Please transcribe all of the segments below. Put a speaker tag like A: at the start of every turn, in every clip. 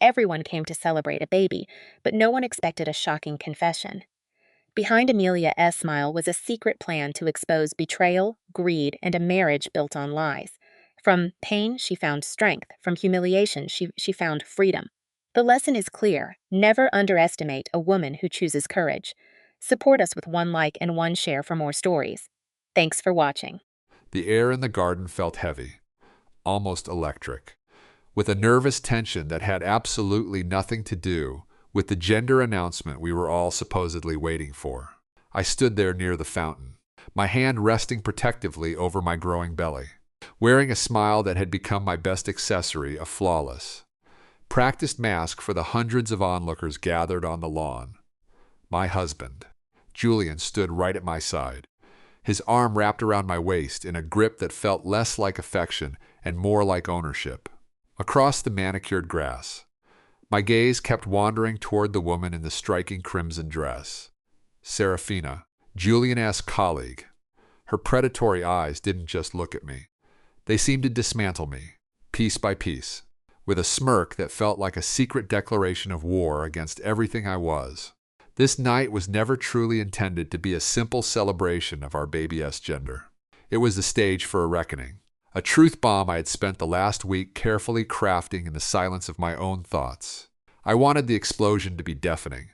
A: Everyone came to celebrate a baby, but no one expected a shocking confession. Behind Amelia S. smile was a secret plan to expose betrayal, greed, and a marriage built on lies. From pain, she found strength. From humiliation, she found freedom. The lesson is clear: never underestimate a woman who chooses courage. Support us with one like and one share for more stories. Thanks for watching.
B: The air in the garden felt heavy, almost electric, with a nervous tension that had absolutely nothing to do with the gender announcement we were all supposedly waiting for. I stood there near the fountain, my hand resting protectively over my growing belly, wearing a smile that had become my best accessory, a flawless, practiced mask for the hundreds of onlookers gathered on the lawn. My husband, Julian, stood right at my side, his arm wrapped around my waist in a grip that felt less like affection and more like ownership. Across the manicured grass, my gaze kept wandering toward the woman in the striking crimson dress. Serafina, Julian-esque colleague. Her predatory eyes didn't just look at me. They seemed to dismantle me, piece by piece, with a smirk that felt like a secret declaration of war against everything I was. This night was never truly intended to be a simple celebration of our baby-esque gender. It was the stage for a reckoning, a truth bomb I had spent the last week carefully crafting in the silence of my own thoughts. I wanted the explosion to be deafening,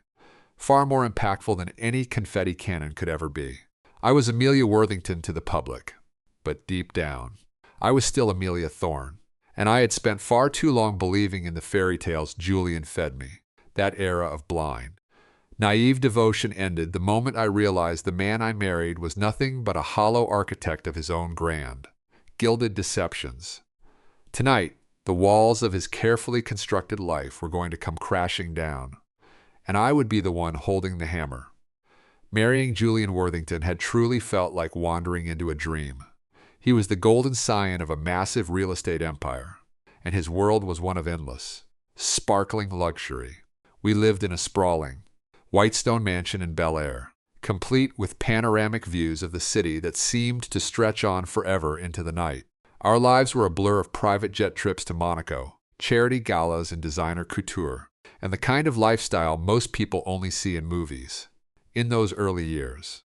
B: far more impactful than any confetti cannon could ever be. I was Amelia Worthington to the public, but deep down, I was still Amelia Thorne, and I had spent far too long believing in the fairy tales Julian fed me. That era of blind, naive devotion ended the moment I realized the man I married was nothing but a hollow architect of his own grand, gilded deceptions. Tonight, the walls of his carefully constructed life were going to come crashing down, and I would be the one holding the hammer. Marrying Julian Worthington had truly felt like wandering into a dream. He was the golden scion of a massive real estate empire, and his world was one of endless, sparkling luxury. We lived in a sprawling, whitestone mansion in Bel Air, complete with panoramic views of the city that seemed to stretch on forever into the night. Our lives were a blur of private jet trips to Monaco, charity galas and designer couture, and the kind of lifestyle most people only see in movies. In those early years,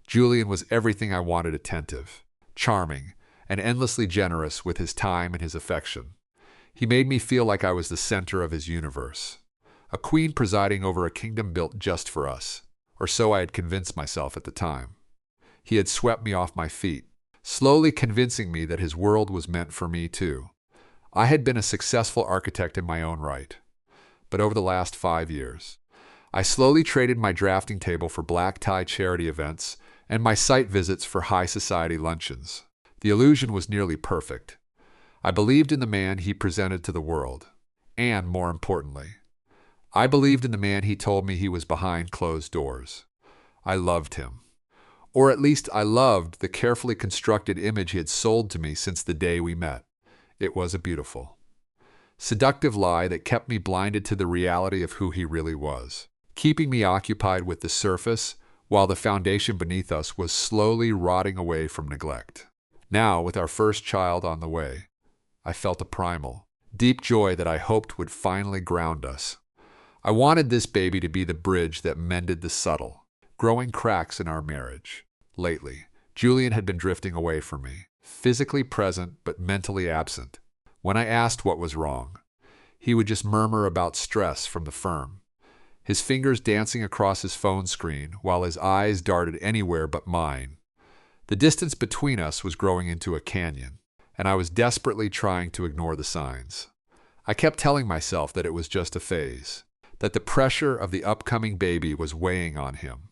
B: Julian was everything I wanted: attentive, charming, and endlessly generous with his time and his affection. He made me feel like I was the center of his universe, a queen presiding over a kingdom built just for us, or so I had convinced myself at the time. He had swept me off my feet, slowly convincing me that his world was meant for me too. I had been a successful architect in my own right, but over the last 5 years, I slowly traded my drafting table for black tie charity events and my site visits for high society luncheons. The illusion was nearly perfect. I believed in the man he presented to the world, and more importantly, I believed in the man he told me he was behind closed doors. I loved him. Or at least I loved the carefully constructed image he had sold to me since the day we met. It was a beautiful, seductive lie that kept me blinded to the reality of who he really was, keeping me occupied with the surface while the foundation beneath us was slowly rotting away from neglect. Now, with our first child on the way, I felt a primal, deep joy that I hoped would finally ground us. I wanted this baby to be the bridge that mended the subtle, growing cracks in our marriage. Lately, Julian had been drifting away from me, physically present but mentally absent. When I asked what was wrong, he would just murmur about stress from the firm, his fingers dancing across his phone screen while his eyes darted anywhere but mine. The distance between us was growing into a canyon, and I was desperately trying to ignore the signs. I kept telling myself that it was just a phase, that the pressure of the upcoming baby was weighing on him.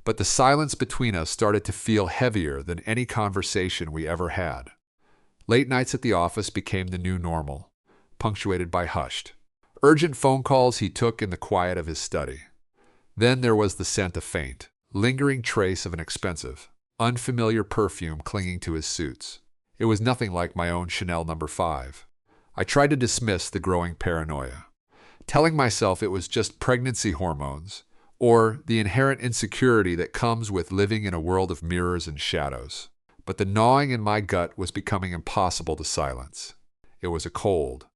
B: But the silence between us started to feel heavier than any conversation we ever had. Late nights at the office became the new normal, punctuated by hushed, urgent phone calls he took in the quiet of his study. Then there was the scent of faint, lingering trace of an expensive, unfamiliar perfume clinging to his suits. It was nothing like my own Chanel No. 5. I tried to dismiss the growing paranoia, telling myself it was just pregnancy hormones, or the inherent insecurity that comes with living in a world of mirrors and shadows. But the gnawing in my gut was becoming impossible to silence. It was a cold,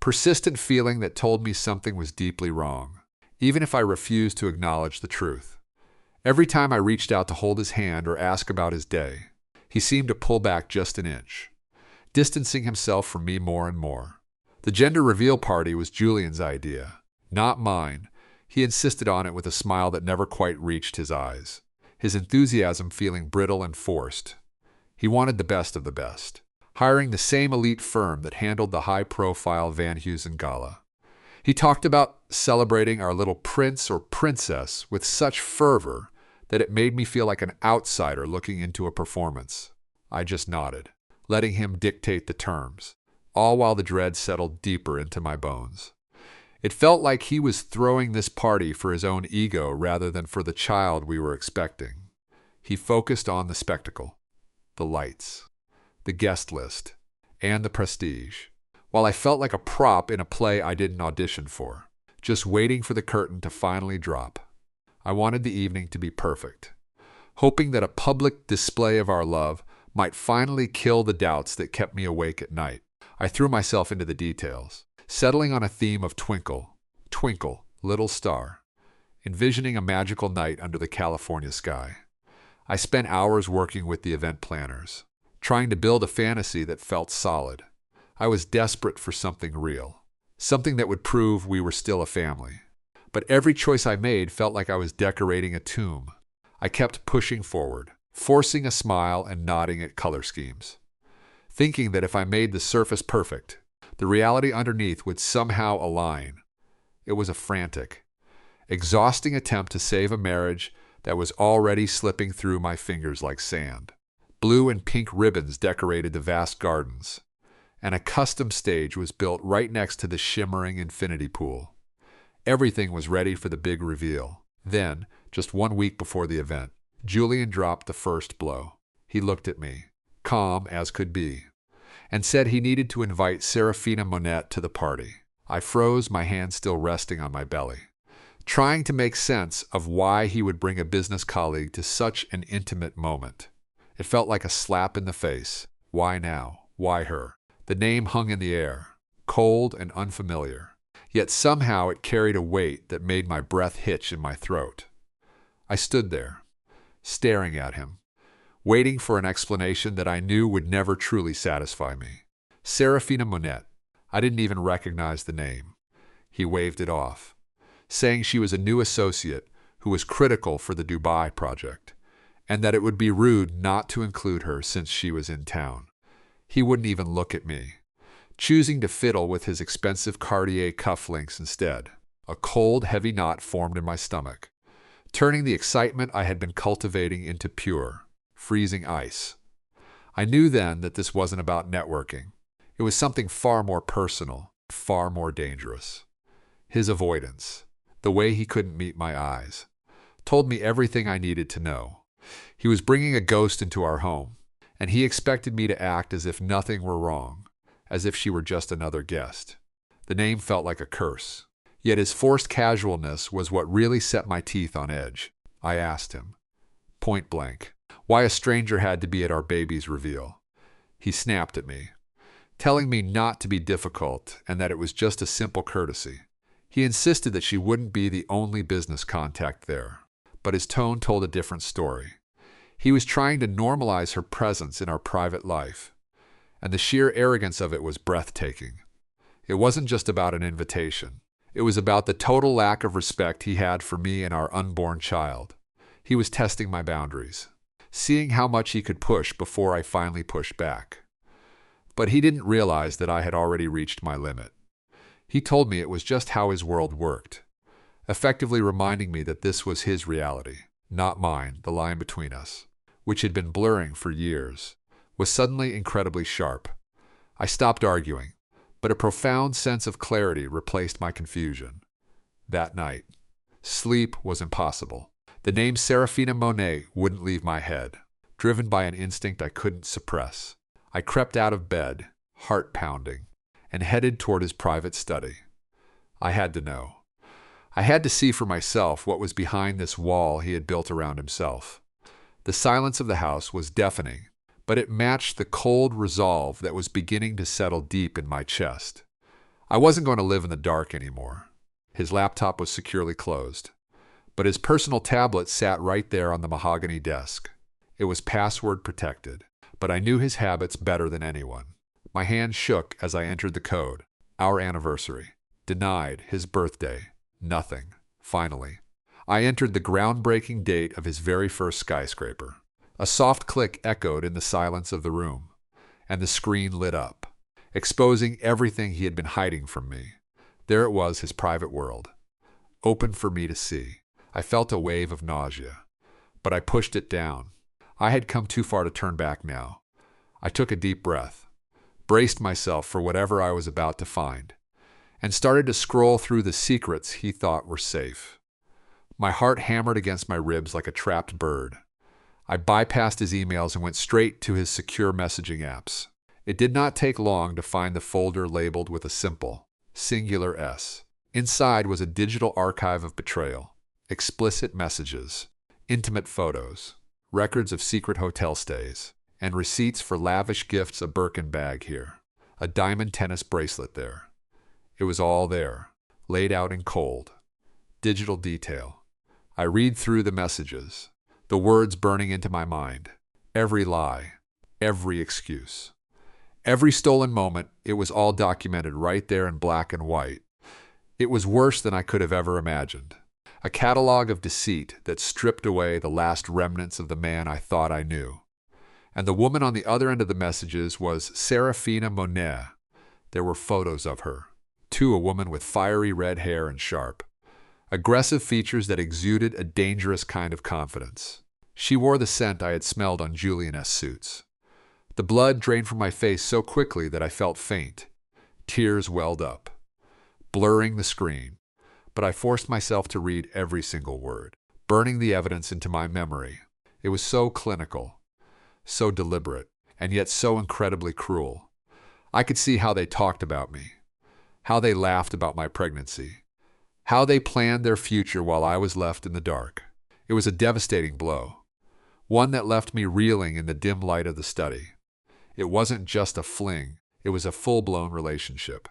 B: persistent feeling that told me something was deeply wrong, even if I refused to acknowledge the truth. Every time I reached out to hold his hand or ask about his day, he seemed to pull back just an inch, distancing himself from me more and more. The gender reveal party was Julian's idea, not mine. He insisted on it with a smile that never quite reached his eyes, his enthusiasm feeling brittle and forced. He wanted the best of the best, hiring the same elite firm that handled the high-profile Van Heusen Gala. He talked about celebrating our little prince or princess with such fervor that it made me feel like an outsider looking into a performance. I just nodded, letting him dictate the terms, all while the dread settled deeper into my bones. It felt like he was throwing this party for his own ego rather than for the child we were expecting. He focused on the spectacle, the lights, the guest list, and the prestige, while I felt like a prop in a play I didn't audition for, just waiting for the curtain to finally drop. I wanted the evening to be perfect, hoping that a public display of our love might finally kill the doubts that kept me awake at night. I threw myself into the details, settling on a theme of twinkle, twinkle, little star, envisioning a magical night under the California sky. I spent hours working with the event planners, trying to build a fantasy that felt solid. I was desperate for something real, something that would prove we were still a family. But every choice I made felt like I was decorating a tomb. I kept pushing forward, forcing a smile and nodding at color schemes, thinking that if I made the surface perfect, the reality underneath would somehow align. It was a frantic, exhausting attempt to save a marriage that was already slipping through my fingers like sand. Blue and pink ribbons decorated the vast gardens, and a custom stage was built right next to the shimmering infinity pool. Everything was ready for the big reveal. Then, just 1 week before the event, Julian dropped the first blow. He looked at me, calm as could be, and said he needed to invite Serafina Monet to the party. I froze, my hand still resting on my belly, trying to make sense of why he would bring a business colleague to such an intimate moment. It felt like a slap in the face. Why now? Why her? The name hung in the air, cold and unfamiliar. Yet somehow it carried a weight that made my breath hitch in my throat. I stood there, staring at him, waiting for an explanation that I knew would never truly satisfy me. Serafina Monet. I didn't even recognize the name. He waved it off, saying she was a new associate who was critical for the Dubai project, and that it would be rude not to include her since she was in town. He wouldn't even look at me, choosing to fiddle with his expensive Cartier cufflinks instead. A cold, heavy knot formed in my stomach, turning the excitement I had been cultivating into pure, freezing ice. I knew then that this wasn't about networking. It was something far more personal, far more dangerous. His avoidance, the way he couldn't meet my eyes, told me everything I needed to know. He was bringing a ghost into our home, and he expected me to act as if nothing were wrong, as if she were just another guest. The name felt like a curse. Yet his forced casualness was what really set my teeth on edge. I asked him, point blank, why a stranger had to be at our baby's reveal. He snapped at me, telling me not to be difficult and that it was just a simple courtesy. He insisted that she wouldn't be the only business contact there, but his tone told a different story. He was trying to normalize her presence in our private life, and the sheer arrogance of it was breathtaking. It wasn't just about an invitation. It was about the total lack of respect he had for me and our unborn child. He was testing my boundaries, seeing how much he could push before I finally pushed back. But he didn't realize that I had already reached my limit. He told me it was just how his world worked, effectively reminding me that this was his reality, not mine. The line between us, which had been blurring for years, was suddenly incredibly sharp. I stopped arguing, but a profound sense of clarity replaced my confusion. That night, sleep was impossible. The name Serafina Monet wouldn't leave my head, driven by an instinct I couldn't suppress. I crept out of bed, heart pounding, and headed toward his private study. I had to know. I had to see for myself what was behind this wall he had built around himself. The silence of the house was deafening, but it matched the cold resolve that was beginning to settle deep in my chest. I wasn't going to live in the dark anymore. His laptop was securely closed, but his personal tablet sat right there on the mahogany desk. It was password protected, but I knew his habits better than anyone. My hand shook as I entered the code. Our anniversary. Denied. His birthday. Nothing. Finally. I entered the groundbreaking date of his very first skyscraper. A soft click echoed in the silence of the room, and the screen lit up, exposing everything he had been hiding from me. There it was, his private world, open for me to see. I felt a wave of nausea, but I pushed it down. I had come too far to turn back now. I took a deep breath, braced myself for whatever I was about to find, and started to scroll through the secrets he thought were safe. My heart hammered against my ribs like a trapped bird. I bypassed his emails and went straight to his secure messaging apps. It did not take long to find the folder labeled with a simple, singular S. Inside was a digital archive of betrayal, explicit messages, intimate photos, records of secret hotel stays, and receipts for lavish gifts, a Birkin bag here, a diamond tennis bracelet there. It was all there, laid out in cold, digital detail. I read through the messages, the words burning into my mind, every lie, every excuse. Every stolen moment, it was all documented right there in black and white. It was worse than I could have ever imagined. A catalog of deceit that stripped away the last remnants of the man I thought I knew. And the woman on the other end of the messages was Serafina Monet. There were photos of her, too, a woman with fiery red hair and sharp, aggressive features that exuded a dangerous kind of confidence. She wore the scent I had smelled on Julian S. suits. The blood drained from my face so quickly that I felt faint. Tears welled up, blurring the screen, but I forced myself to read every single word, burning the evidence into my memory. It was so clinical, so deliberate, and yet so incredibly cruel. I could see how they talked about me, how they laughed about my pregnancy, how they planned their future while I was left in the dark. It was a devastating blow, one that left me reeling in the dim light of the study. It wasn't just a fling, it was a full-blown relationship.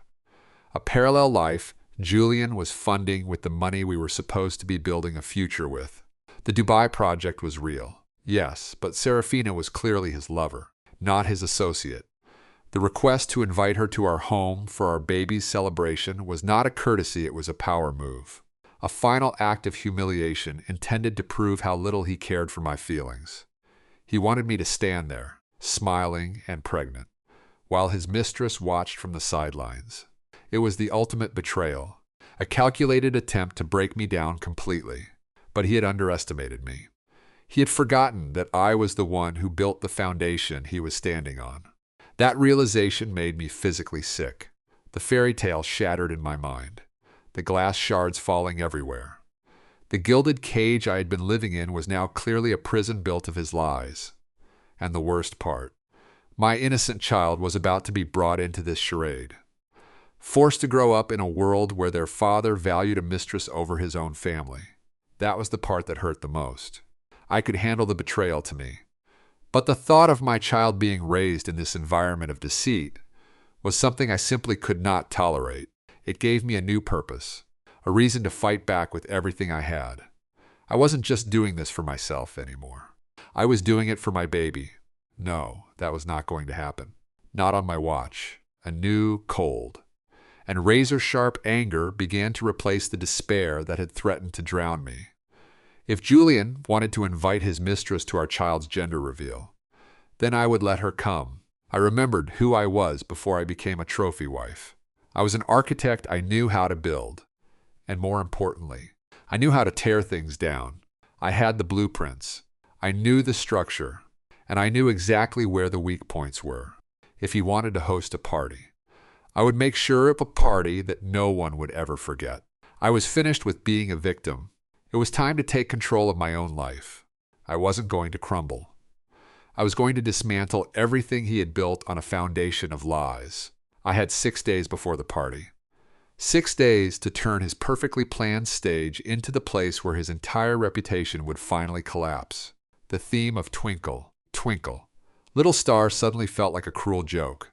B: A parallel life Julian was funding with the money we were supposed to be building a future with. The Dubai project was real, yes, but Serafina was clearly his lover, not his associate. The request to invite her to our home for our baby's celebration was not a courtesy, it was a power move. A final act of humiliation intended to prove how little he cared for my feelings. He wanted me to stand there, smiling and pregnant, while his mistress watched from the sidelines. It was the ultimate betrayal, a calculated attempt to break me down completely. But he had underestimated me. He had forgotten that I was the one who built the foundation he was standing on. That realization made me physically sick. The fairy tale shattered in my mind, the glass shards falling everywhere. The gilded cage I had been living in was now clearly a prison built of his lies. And the worst part, my innocent child was about to be brought into this charade, forced to grow up in a world where their father valued a mistress over his own family. That was the part that hurt the most. I could handle the betrayal to me, but the thought of my child being raised in this environment of deceit was something I simply could not tolerate. It gave me a new purpose, a reason to fight back with everything I had. I wasn't just doing this for myself anymore. I was doing it for my baby. No, that was not going to happen. Not on my watch. A new cold and razor-sharp anger began to replace the despair that had threatened to drown me. If Julian wanted to invite his mistress to our child's gender reveal, then I would let her come. I remembered who I was before I became a trophy wife. I was an architect. I knew how to build. And more importantly, I knew how to tear things down. I had the blueprints. I knew the structure. And I knew exactly where the weak points were. If he wanted to host a party, I would make sure of a party that no one would ever forget. I was finished with being a victim. It was time to take control of my own life. I wasn't going to crumble. I was going to dismantle everything he had built on a foundation of lies. I had 6 days before the party. 6 days to turn his perfectly planned stage into the place where his entire reputation would finally collapse. The theme of Twinkle, Twinkle, Little Star suddenly felt like a cruel joke.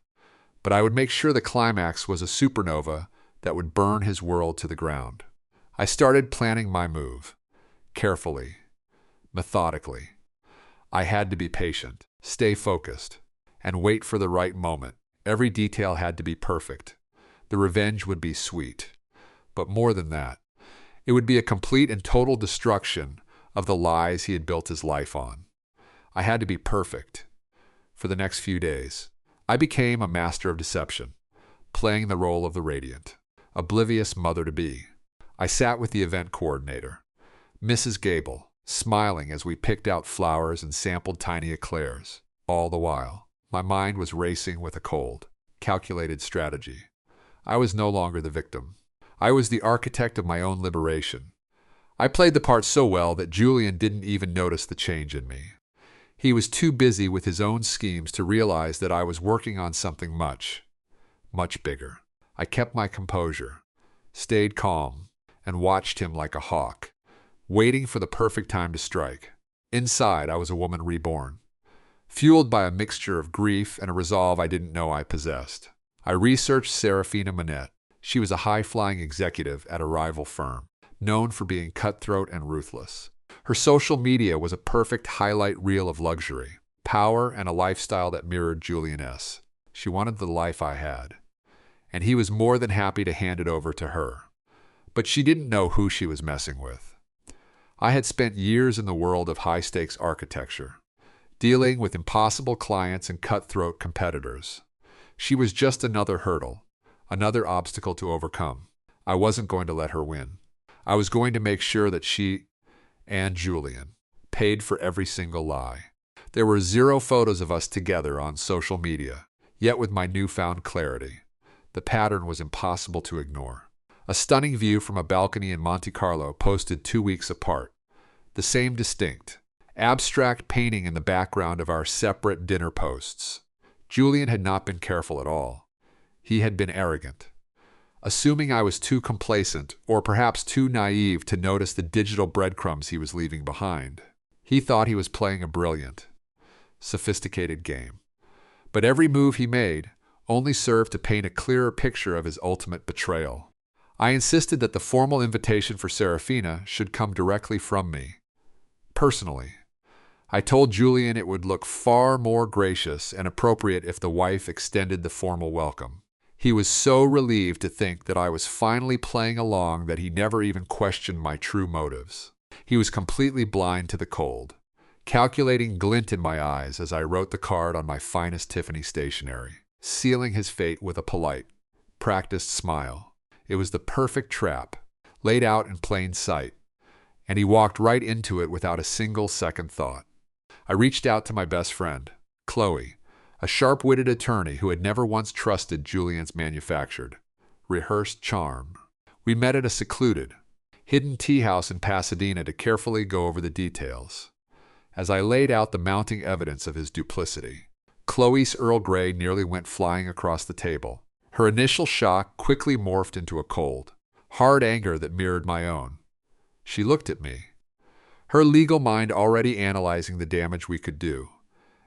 B: But I would make sure the climax was a supernova that would burn his world to the ground. I started planning my move, carefully, methodically. I had to be patient, stay focused, and wait for the right moment. Every detail had to be perfect. The revenge would be sweet. But more than that, it would be a complete and total destruction of the lies he had built his life on. I had to be perfect. For the next few days, I became a master of deception, playing the role of the radiant, oblivious mother-to-be. I sat with the event coordinator, Mrs. Gable, smiling as we picked out flowers and sampled tiny eclairs. All the while, my mind was racing with a cold, calculated strategy. I was no longer the victim. I was the architect of my own liberation. I played the part so well that Julian didn't even notice the change in me. He was too busy with his own schemes to realize that I was working on something much, much bigger. I kept my composure, stayed calm, and watched him like a hawk, waiting for the perfect time to strike. Inside, I was a woman reborn, fueled by a mixture of grief and a resolve I didn't know I possessed. I researched Serafina Manette. She was a high-flying executive at a rival firm, known for being cutthroat and ruthless. Her social media was a perfect highlight reel of luxury, power, and a lifestyle that mirrored Julian's. She wanted the life I had, and he was more than happy to hand it over to her. But she didn't know who she was messing with. I had spent years in the world of high-stakes architecture, dealing with impossible clients and cutthroat competitors. She was just another hurdle, another obstacle to overcome. I wasn't going to let her win. I was going to make sure that she and Julian paid for every single lie. There were 0 photos of us together on social media, yet with my newfound clarity, the pattern was impossible to ignore. A stunning view from a balcony in Monte Carlo posted 2 weeks apart. The same distinct, abstract painting in the background of our separate dinner posts. Julian had not been careful at all. He had been arrogant, assuming I was too complacent or perhaps too naive to notice the digital breadcrumbs he was leaving behind. He thought he was playing a brilliant, sophisticated game. But every move he made only served to paint a clearer picture of his ultimate betrayal. I insisted that the formal invitation for Serafina should come directly from me, personally. I told Julian it would look far more gracious and appropriate if the wife extended the formal welcome. He was so relieved to think that I was finally playing along that he never even questioned my true motives. He was completely blind to the cold, calculating glint in my eyes as I wrote the card on my finest Tiffany stationery, sealing his fate with a polite, practiced smile. It was the perfect trap, laid out in plain sight, and he walked right into it without a single second thought. I reached out to my best friend, Chloe, a sharp-witted attorney who had never once trusted Julian's manufactured, rehearsed charm. We met at a secluded, hidden tea house in Pasadena to carefully go over the details. As I laid out the mounting evidence of his duplicity, Chloe's Earl Grey nearly went flying across the table. Her initial shock quickly morphed into a cold, hard anger that mirrored my own. She looked at me, her legal mind already analyzing the damage we could do,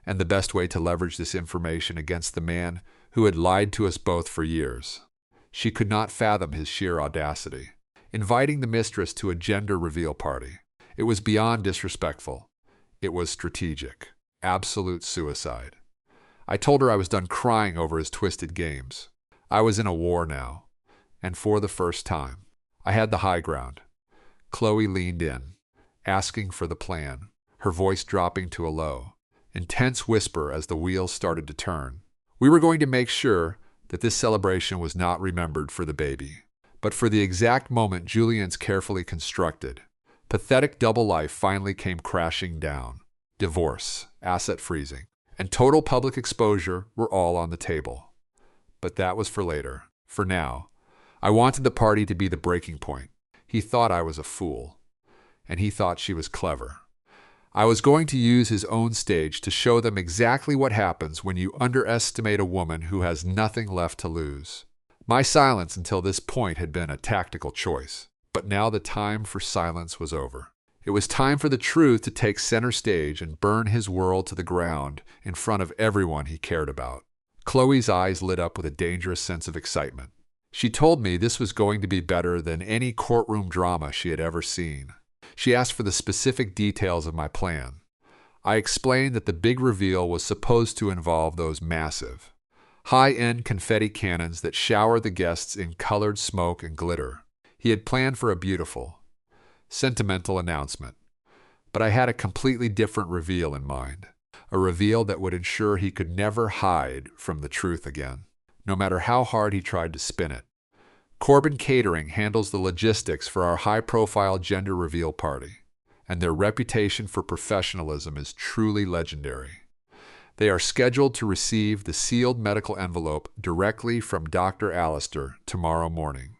B: and the best way to leverage this information against the man who had lied to us both for years. She could not fathom his sheer audacity. Inviting the mistress to a gender reveal party. It was beyond disrespectful. It was strategic. Absolute suicide. I told her I was done crying over his twisted games. I was in a war now, and for the first time, I had the high ground. Chloe leaned in, asking for the plan, her voice dropping to a low, intense whisper as the wheels started to turn. We were going to make sure that this celebration was not remembered for the baby, but for the exact moment Julian's carefully constructed, pathetic double life finally came crashing down. Divorce, asset freezing, and total public exposure were all on the table. But that was for later. For now, I wanted the party to be the breaking point. He thought I was a fool, and he thought she was clever. I was going to use his own stage to show them exactly what happens when you underestimate a woman who has nothing left to lose. My silence until this point had been a tactical choice, but now the time for silence was over. It was time for the truth to take center stage and burn his world to the ground in front of everyone he cared about. Chloe's eyes lit up with a dangerous sense of excitement. She told me this was going to be better than any courtroom drama she had ever seen. She asked for the specific details of my plan. I explained that the big reveal was supposed to involve those massive, high-end confetti cannons that shower the guests in colored smoke and glitter. He had planned for a beautiful, sentimental announcement, but I had a completely different reveal in mind, a reveal that would ensure he could never hide from the truth again, no matter how hard he tried to spin it. Corbin Catering handles the logistics for our high-profile gender reveal party, and their reputation for professionalism is truly legendary. They are scheduled to receive the sealed medical envelope directly from Dr. Allister tomorrow morning.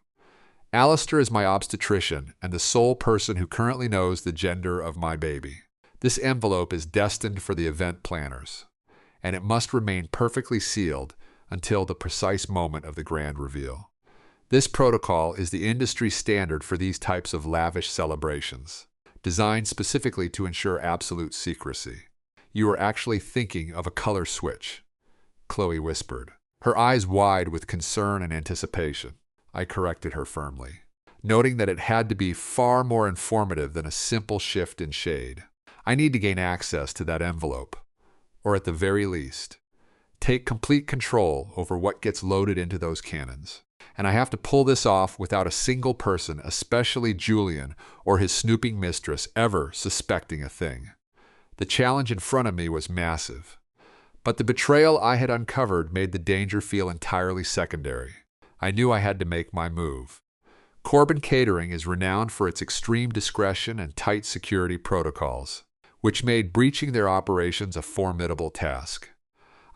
B: Allister is my obstetrician and the sole person who currently knows the gender of my baby. This envelope is destined for the event planners, and it must remain perfectly sealed until the precise moment of the grand reveal. This protocol is the industry standard for these types of lavish celebrations, designed specifically to ensure absolute secrecy. You are actually thinking of a color switch, Chloe whispered, her eyes wide with concern and anticipation. I corrected her firmly, noting that it had to be far more informative than a simple shift in shade. I need to gain access to that envelope, or at the very least, take complete control over what gets loaded into those cannons. And I have to pull this off without a single person, especially Julian or his snooping mistress, ever suspecting a thing. The challenge in front of me was massive, but the betrayal I had uncovered made the danger feel entirely secondary. I knew I had to make my move. Corbin Catering is renowned for its extreme discretion and tight security protocols, which made breaching their operations a formidable task.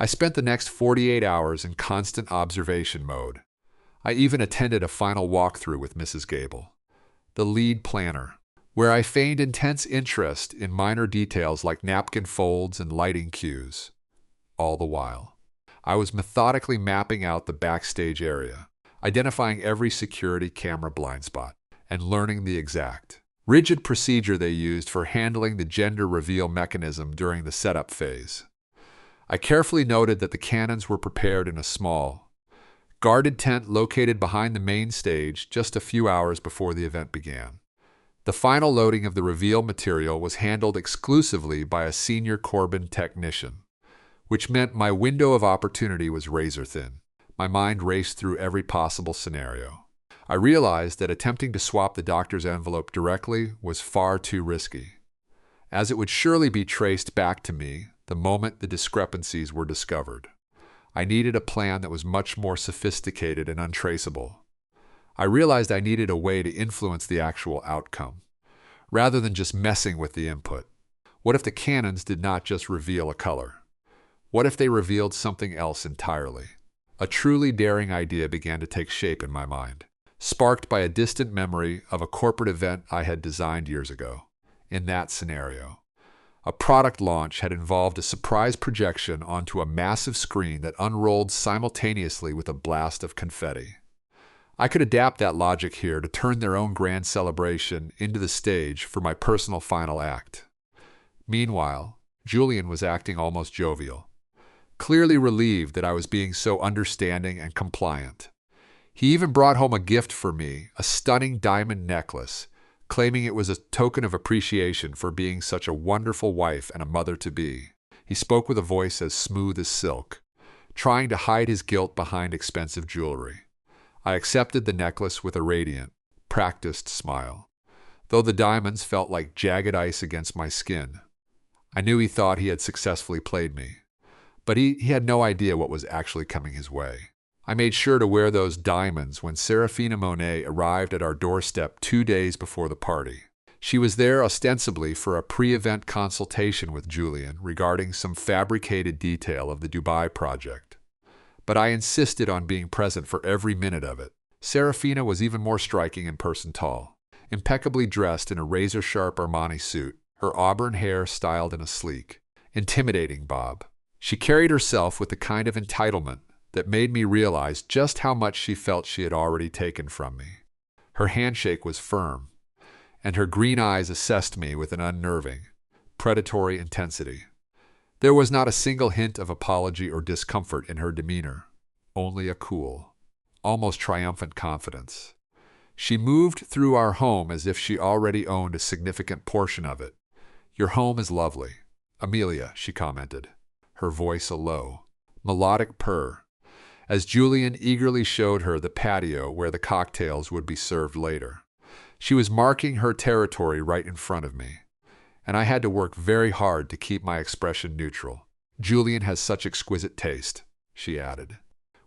B: I spent the next 48 hours in constant observation mode. I even attended a final walkthrough with Mrs. Gable, the lead planner, where I feigned intense interest in minor details like napkin folds and lighting cues. All the while, I was methodically mapping out the backstage area, identifying every security camera blind spot, and learning the exact, rigid procedure they used for handling the gender reveal mechanism during the setup phase. I carefully noted that the cannons were prepared in a small, guarded tent located behind the main stage just a few hours before the event began. The final loading of the reveal material was handled exclusively by a senior Corbin technician, which meant my window of opportunity was razor thin. My mind raced through every possible scenario. I realized that attempting to swap the doctor's envelope directly was far too risky, as it would surely be traced back to me the moment the discrepancies were discovered. I needed a plan that was much more sophisticated and untraceable. I realized I needed a way to influence the actual outcome, rather than just messing with the input. What if the cannons did not just reveal a color? What if they revealed something else entirely? A truly daring idea began to take shape in my mind, sparked by a distant memory of a corporate event I had designed years ago. In that scenario, a product launch had involved a surprise projection onto a massive screen that unrolled simultaneously with a blast of confetti. I could adapt that logic here to turn their own grand celebration into the stage for my personal final act. Meanwhile, Julian was acting almost jovial, clearly relieved that I was being so understanding and compliant. He even brought home a gift for me, a stunning diamond necklace, claiming it was a token of appreciation for being such a wonderful wife and a mother-to-be. He spoke with a voice as smooth as silk, trying to hide his guilt behind expensive jewelry. I accepted the necklace with a radiant, practiced smile. Though the diamonds felt like jagged ice against my skin, I knew he thought he had successfully played me. But he had no idea what was actually coming his way. I made sure to wear those diamonds when Serafina Monet arrived at our doorstep 2 days before the party. She was there ostensibly for a pre-event consultation with Julian regarding some fabricated detail of the Dubai project. But I insisted on being present for every minute of it. Serafina was even more striking in person tall, impeccably dressed in a razor-sharp Armani suit, her auburn hair styled in a sleek, intimidating bob. She carried herself with the kind of entitlement that made me realize just how much she felt she had already taken from me. Her handshake was firm, and her green eyes assessed me with an unnerving, predatory intensity. There was not a single hint of apology or discomfort in her demeanor, only a cool, almost triumphant confidence. She moved through our home as if she already owned a significant portion of it. "Your home is lovely, Amelia," she commented, her voice a low, melodic purr, as Julian eagerly showed her the patio where the cocktails would be served later. She was marking her territory right in front of me, and I had to work very hard to keep my expression neutral. "Julian has such exquisite taste," she added,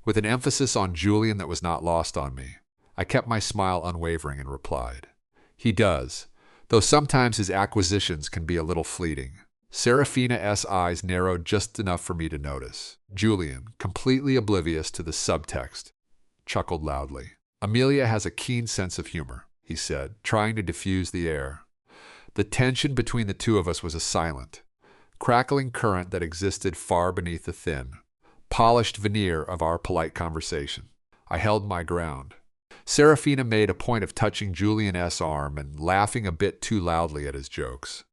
B: with an emphasis on Julian that was not lost on me. I kept my smile unwavering and replied, "He does, though sometimes his acquisitions can be a little fleeting." Seraphina's eyes narrowed just enough for me to notice. Julian, completely oblivious to the subtext, chuckled loudly. "Amelia has a keen sense of humor," he said, trying to diffuse the air. The tension between the two of us was a silent, crackling current that existed far beneath the thin, polished veneer of our polite conversation. I held my ground. Seraphina made a point of touching Julian's arm and laughing a bit too loudly at his jokes,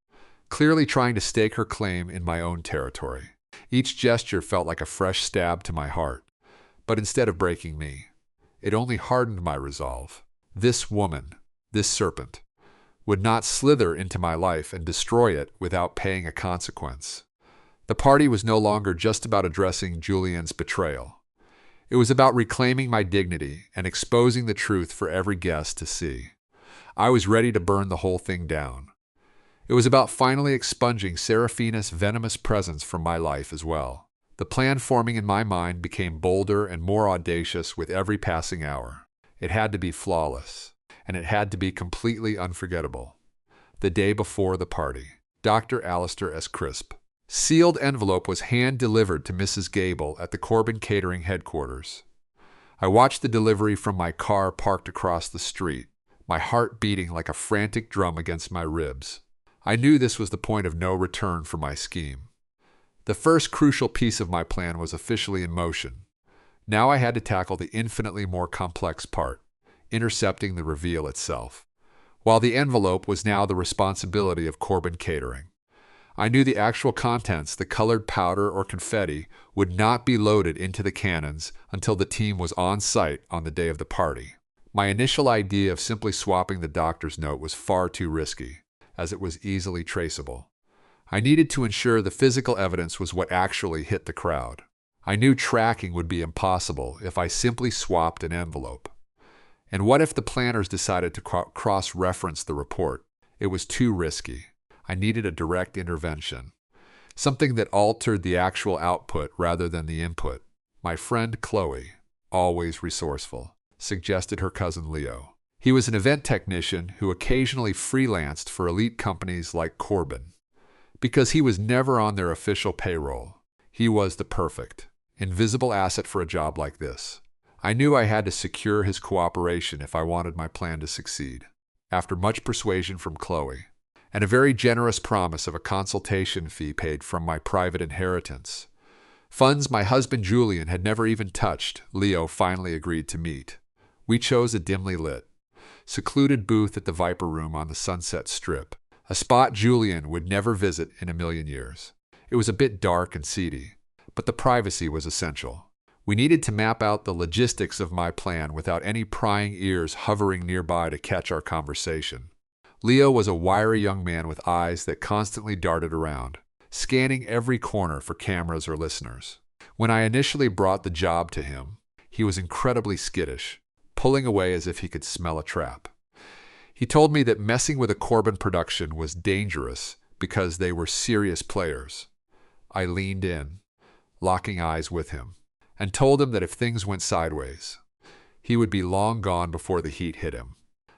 B: clearly trying to stake her claim in my own territory. Each gesture felt like a fresh stab to my heart, but instead of breaking me, it only hardened my resolve. This woman, this serpent, would not slither into my life and destroy it without paying a consequence. The party was no longer just about addressing Julian's betrayal. It was about reclaiming my dignity and exposing the truth for every guest to see. I was ready to burn the whole thing down. It was about finally expunging Seraphina's venomous presence from my life as well. The plan forming in my mind became bolder and more audacious with every passing hour. It had to be flawless, and it had to be completely unforgettable. The day before the party, Dr. Alistair S. Crisp. Sealed envelope was hand-delivered to Mrs. Gable at the Corbin Catering headquarters. I watched the delivery from my car parked across the street, my heart beating like a frantic drum against my ribs. I knew this was the point of no return for my scheme. The first crucial piece of my plan was officially in motion. Now I had to tackle the infinitely more complex part, intercepting the reveal itself. While the envelope was now the responsibility of Corbin Catering, I knew the actual contents, the colored powder or confetti, would not be loaded into the cannons until the team was on site on the day of the party. My initial idea of simply swapping the doctor's note was far too risky, as it was easily traceable. I needed to ensure the physical evidence was what actually hit the crowd. I knew tracking would be impossible if I simply swapped an envelope. And what if the planners decided to cross-reference the report? It was too risky. I needed a direct intervention, something that altered the actual output rather than the input. My friend Chloe, always resourceful, suggested her cousin Leo. He was an event technician who occasionally freelanced for elite companies like Corbin. Because he was never on their official payroll, he was the perfect, invisible asset for a job like this. I knew I had to secure his cooperation if I wanted my plan to succeed. After much persuasion from Chloe, and a very generous promise of a consultation fee paid from my private inheritance, funds my husband Julian had never even touched, Leo finally agreed to meet. We chose a dimly lit, secluded booth at the Viper Room on the Sunset Strip, a spot Julian would never visit in a million years. It was a bit dark and seedy, but the privacy was essential. We needed to map out the logistics of my plan without any prying ears hovering nearby to catch our conversation. Leo was a wiry young man with eyes that constantly darted around, scanning every corner for cameras or listeners. When I initially brought the job to him, he was incredibly skittish, pulling away as if he could smell a trap. He told me that messing with a Corbin production was dangerous because they were serious players. I leaned in, locking eyes with him, and told him that if things went sideways, he would be long gone before the heat hit him.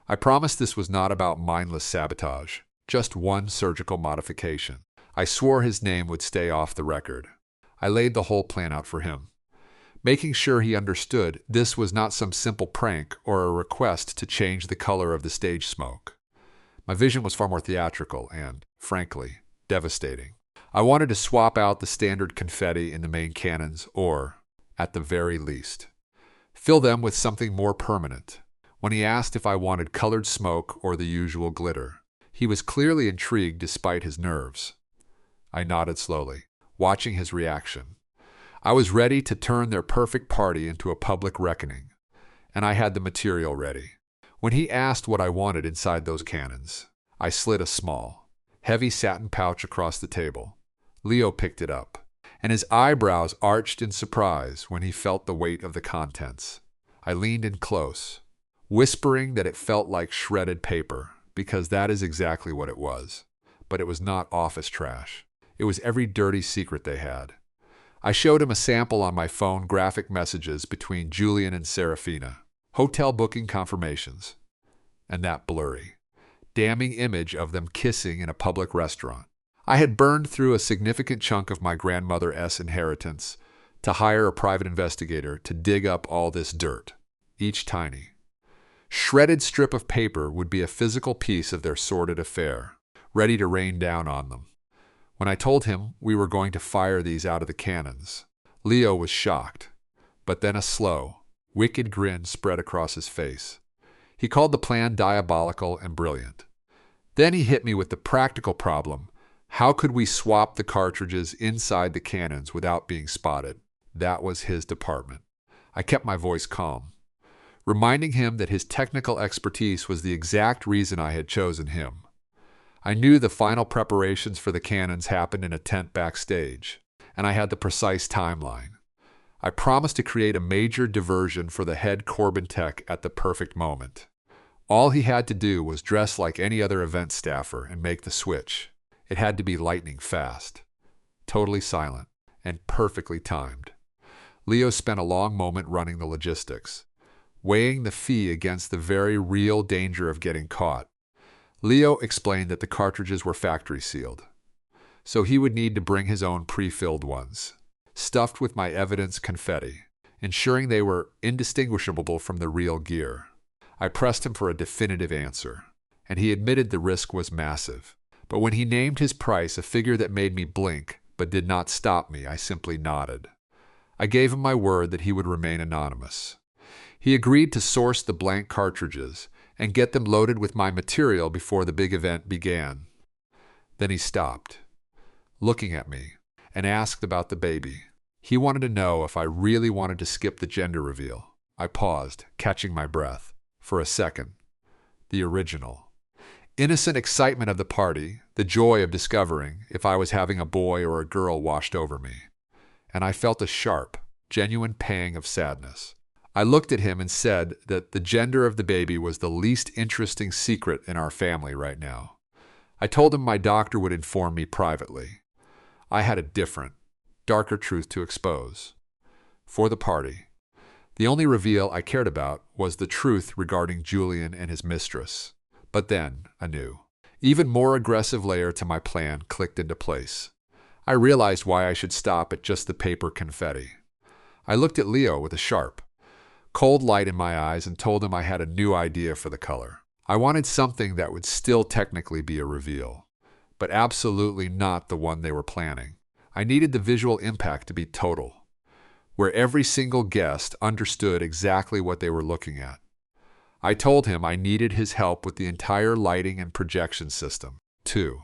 B: I promised this was not about mindless sabotage, just one surgical modification. I swore his name would stay off the record. I laid the whole plan out for him, making sure he understood this was not some simple prank or a request to change the color of the stage smoke. My vision was far more theatrical and, frankly, devastating. I wanted to swap out the standard confetti in the main cannons or, at the very least, fill them with something more permanent. When he asked if I wanted colored smoke or the usual glitter, he was clearly intrigued despite his nerves. I nodded slowly, watching his reaction. I was ready to turn their perfect party into a public reckoning, and I had the material ready. When he asked what I wanted inside those cannons, I slid a small, heavy satin pouch across the table. Leo picked it up, and his eyebrows arched in surprise when he felt the weight of the contents. I leaned in close, whispering that it felt like shredded paper, because that is exactly what it was. But it was not office trash. It was every dirty secret they had. I showed him a sample on my phone, graphic messages between Julian and Serafina, hotel booking confirmations, and that blurry, damning image of them kissing in a public restaurant. I had burned through a significant chunk of my grandmother's inheritance to hire a private investigator to dig up all this dirt. Each tiny, shredded strip of paper would be a physical piece of their sordid affair, ready to rain down on them. When I told him we were going to fire these out of the cannons, Leo was shocked, but then a slow, wicked grin spread across his face. He called the plan diabolical and brilliant. Then he hit me with the practical problem. How could we swap the cartridges inside the cannons without being spotted? That was his department. I kept my voice calm, reminding him that his technical expertise was the exact reason I had chosen him. I knew the final preparations for the cannons happened in a tent backstage, and I had the precise timeline. I promised to create a major diversion for the head Corbin tech at the perfect moment. All he had to do was dress like any other event staffer and make the switch. It had to be lightning fast, totally silent, and perfectly timed. Leo spent a long moment running the logistics, weighing the fee against the very real danger of getting caught. Leo explained that the cartridges were factory sealed, so he would need to bring his own pre-filled ones, stuffed with my evidence confetti, ensuring they were indistinguishable from the real gear. I pressed him for a definitive answer, and he admitted the risk was massive. But when he named his price, a figure that made me blink but did not stop me, I simply nodded. I gave him my word that he would remain anonymous. He agreed to source the blank cartridges and get them loaded with my material before the big event began. Then he stopped, looking at me, and asked about the baby. He wanted to know if I really wanted to skip the gender reveal. I paused, catching my breath. For a second. The original. Innocent excitement of the party, the joy of discovering if I was having a boy or a girl washed over me. And I felt a sharp, genuine pang of sadness. I looked at him and said that the gender of the baby was the least interesting secret in our family right now. I told him my doctor would inform me privately. I had a different, darker truth to expose. For the party, the only reveal I cared about was the truth regarding Julian and his mistress. But then, a new, even more aggressive layer to my plan clicked into place. I realized why I should stop at just the paper confetti. I looked at Leo with a sharp, cold light in my eyes and told him I had a new idea for the color. I wanted something that would still technically be a reveal, but absolutely not the one they were planning. I needed the visual impact to be total, where every single guest understood exactly what they were looking at. I told him I needed his help with the entire lighting and projection system. 2.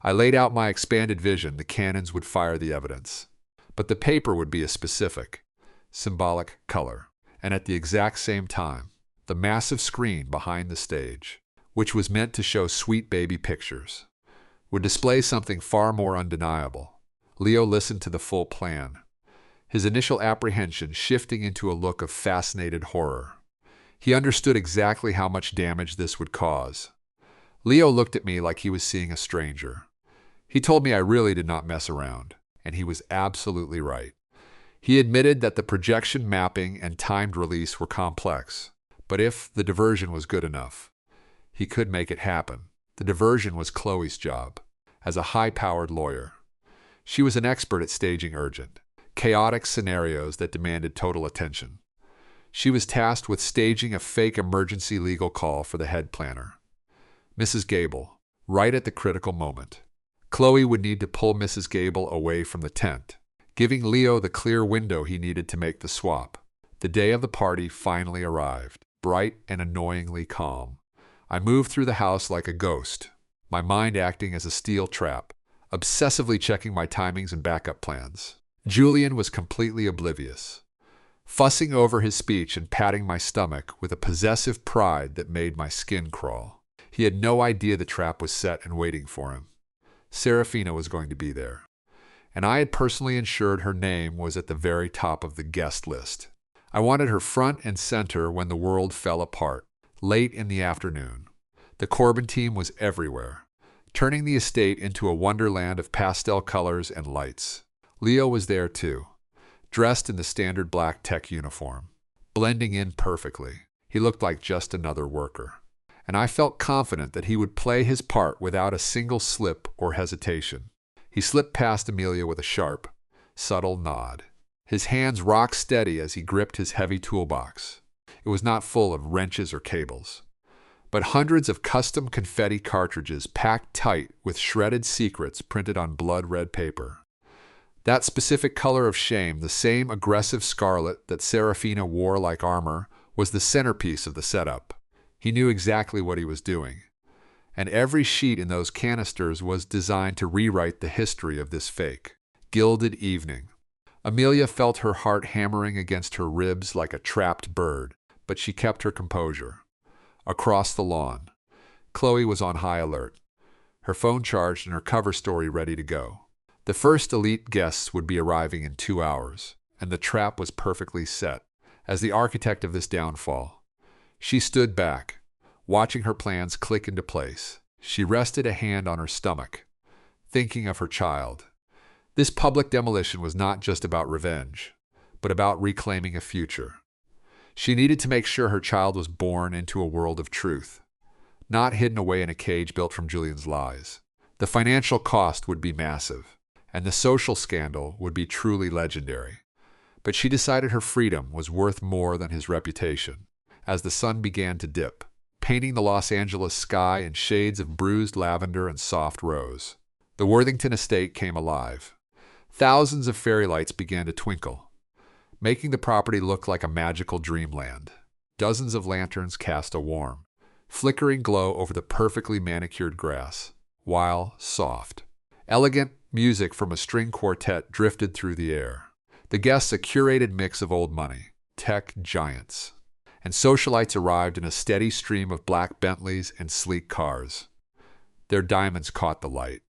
B: I laid out my expanded vision. The cannons would fire the evidence, but the paper would be a specific, symbolic color. And at the exact same time, the massive screen behind the stage, which was meant to show sweet baby pictures, would display something far more undeniable. Leo listened to the full plan, his initial apprehension shifting into a look of fascinated horror. He understood exactly how much damage this would cause. Leo looked at me like he was seeing a stranger. He told me I really did not mess around, and he was absolutely right. He admitted that the projection mapping and timed release were complex, but if the diversion was good enough, he could make it happen. The diversion was Chloe's job, as a high-powered lawyer. She was an expert at staging urgent, chaotic scenarios that demanded total attention. She was tasked with staging a fake emergency legal call for the head planner, Mrs. Gable, right at the critical moment. Chloe would need to pull Mrs. Gable away from the tent, giving Leo the clear window he needed to make the swap. The day of the party finally arrived, bright and annoyingly calm. I moved through the house like a ghost, my mind acting as a steel trap, obsessively checking my timings and backup plans. Julian was completely oblivious. fussing over his speech and patting my stomach with a possessive pride that made my skin crawl. He had no idea the trap was set and waiting for him. Serafina was going to be there, and I had personally ensured her name was at the very top of the guest list. I wanted her front and center when the world fell apart, late in the afternoon. The Corbin team was everywhere, turning the estate into a wonderland of pastel colors and lights. Leo was there too, dressed in the standard black tech uniform, blending in perfectly. He looked like just another worker, and I felt confident that he would play his part without a single slip or hesitation. He slipped past Amelia with a sharp, subtle nod, his hands rock steady as he gripped his heavy toolbox. It was not full of wrenches or cables, but hundreds of custom confetti cartridges packed tight with shredded secrets printed on blood-red paper. That specific color of shame, the same aggressive scarlet that Serafina wore like armor, was the centerpiece of the setup. He knew exactly what he was doing, and every sheet in those canisters was designed to rewrite the history of this fake, gilded evening. Amelia felt her heart hammering against her ribs like a trapped bird, but she kept her composure. Across the lawn, Chloe was on high alert, her phone charged and her cover story ready to go. The first elite guests would be arriving in 2 hours, and the trap was perfectly set. As the architect of this downfall, she stood back, watching her plans click into place. She rested a hand on her stomach, thinking of her child. This public demolition was not just about revenge, but about reclaiming a future. She needed to make sure her child was born into a world of truth, not hidden away in a cage built from Julian's lies. The financial cost would be massive, and the social scandal would be truly legendary. But she decided her freedom was worth more than his reputation. As the sun began to dip, painting the Los Angeles sky in shades of bruised lavender and soft rose, the Worthington estate came alive. Thousands of fairy lights began to twinkle, making the property look like a magical dreamland. Dozens of lanterns cast a warm, flickering glow over the perfectly manicured grass, while soft, elegant music from a string quartet drifted through the air. The guests a curated mix of old money, tech giants, and socialites arrived in a steady stream of black Bentleys and sleek cars. Their diamonds caught the light,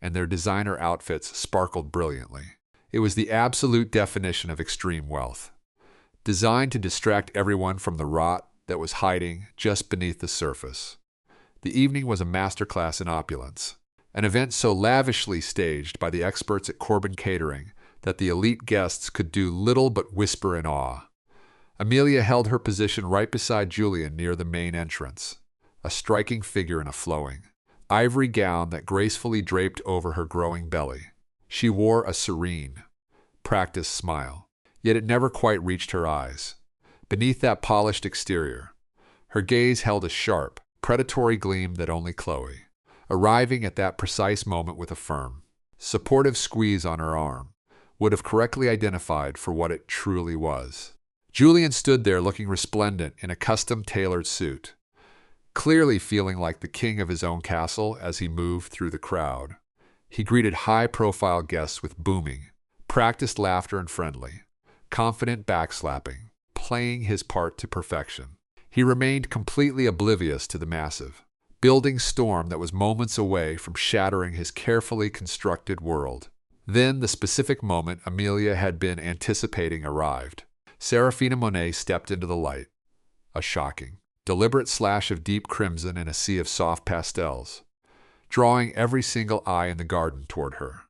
B: and their designer outfits sparkled brilliantly. It was the absolute definition of extreme wealth, designed to distract everyone from the rot that was hiding just beneath the surface. The evening was a masterclass in opulence, an event so lavishly staged by the experts at Corbin Catering that the elite guests could do little but whisper in awe. Amelia held her position right beside Julian near the main entrance, a striking figure in a flowing, ivory gown that gracefully draped over her growing belly. She wore a serene, practiced smile, yet it never quite reached her eyes. Beneath that polished exterior, her gaze held a sharp, predatory gleam that only Chloe, arriving at that precise moment with a firm, supportive squeeze on her arm, would have correctly identified for what it truly was. Julian stood there looking resplendent in a custom-tailored suit, clearly feeling like the king of his own castle as he moved through the crowd. He greeted high-profile guests with booming, practiced laughter and friendly, confident backslapping, playing his part to perfection. He remained completely oblivious to the massive, building storm that was moments away from shattering his carefully constructed world. Then the specific moment Amelia had been anticipating arrived. Serafina Monet stepped into the light, a shocking, deliberate slash of deep crimson in a sea of soft pastels, drawing every single eye in the garden toward her.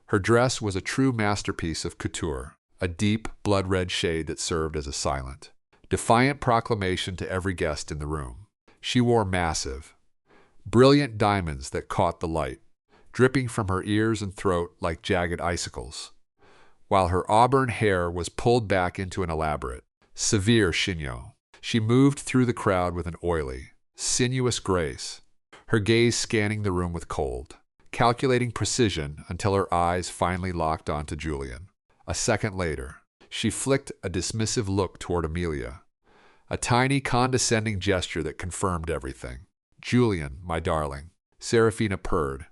B: Her dress was a true masterpiece of couture, a deep, blood-red shade that served as a silent, defiant proclamation to every guest in the room. She wore massive, brilliant diamonds that caught the light, dripping from her ears and throat like jagged icicles, while her auburn hair was pulled back into an elaborate, severe chignon. She moved through the crowd with an oily, sinuous grace, her gaze scanning the room with cold, calculating precision until her eyes finally locked onto Julian. A second later, she flicked a dismissive look toward Amelia, a tiny condescending gesture that confirmed everything. "Julian, my darling," Serafina purred,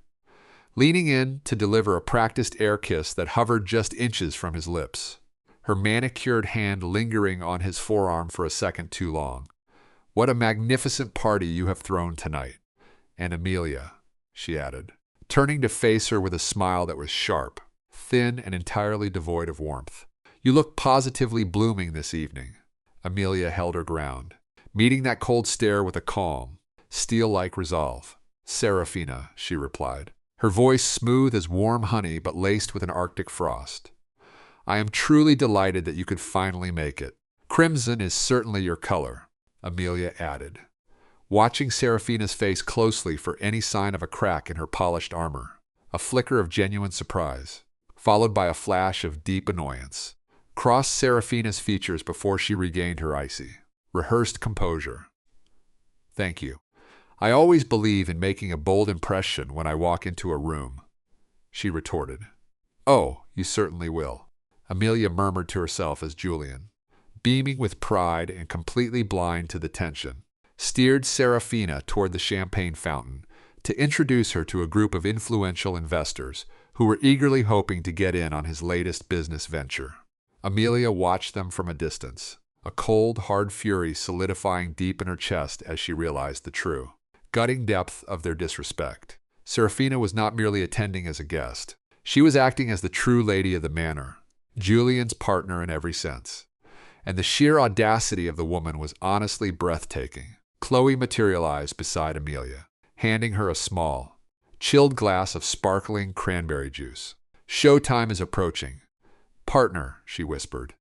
B: leaning in to deliver a practiced air kiss that hovered just inches from his lips. her manicured hand lingering on his forearm for a second too long. "What a magnificent party you have thrown tonight. And Amelia," she added, turning to face her with a smile that was sharp, thin, and entirely devoid of warmth. "You look positively blooming this evening." Amelia held her ground, meeting that cold stare with a calm, steel-like resolve. "Serafina," she replied, her voice smooth as warm honey but laced with an Arctic frost. "I am truly delighted that you could finally make it. Crimson is certainly your color," Amelia added, watching Serafina's face closely for any sign of a crack in her polished armor. A flicker of genuine surprise, followed by a flash of deep annoyance, crossed Serafina's features before she regained her icy, rehearsed composure. "Thank you. I always believe in making a bold impression when I walk into a room," she retorted. "Oh, you certainly will," Amelia murmured to herself as Julian, beaming with pride and completely blind to the tension, steered Serafina toward the champagne fountain to introduce her to a group of influential investors who were eagerly hoping to get in on his latest business venture. Amelia watched them from a distance, a cold, hard fury solidifying deep in her chest as she realized the true, gutting depth of their disrespect. Serafina was not merely attending as a guest. She was acting as the true lady of the manor, Julian's partner in every sense. And the sheer audacity of the woman was honestly breathtaking. Chloe materialized beside Amelia, handing her a small, chilled glass of sparkling cranberry juice. "Showtime is approaching. Partner," she whispered,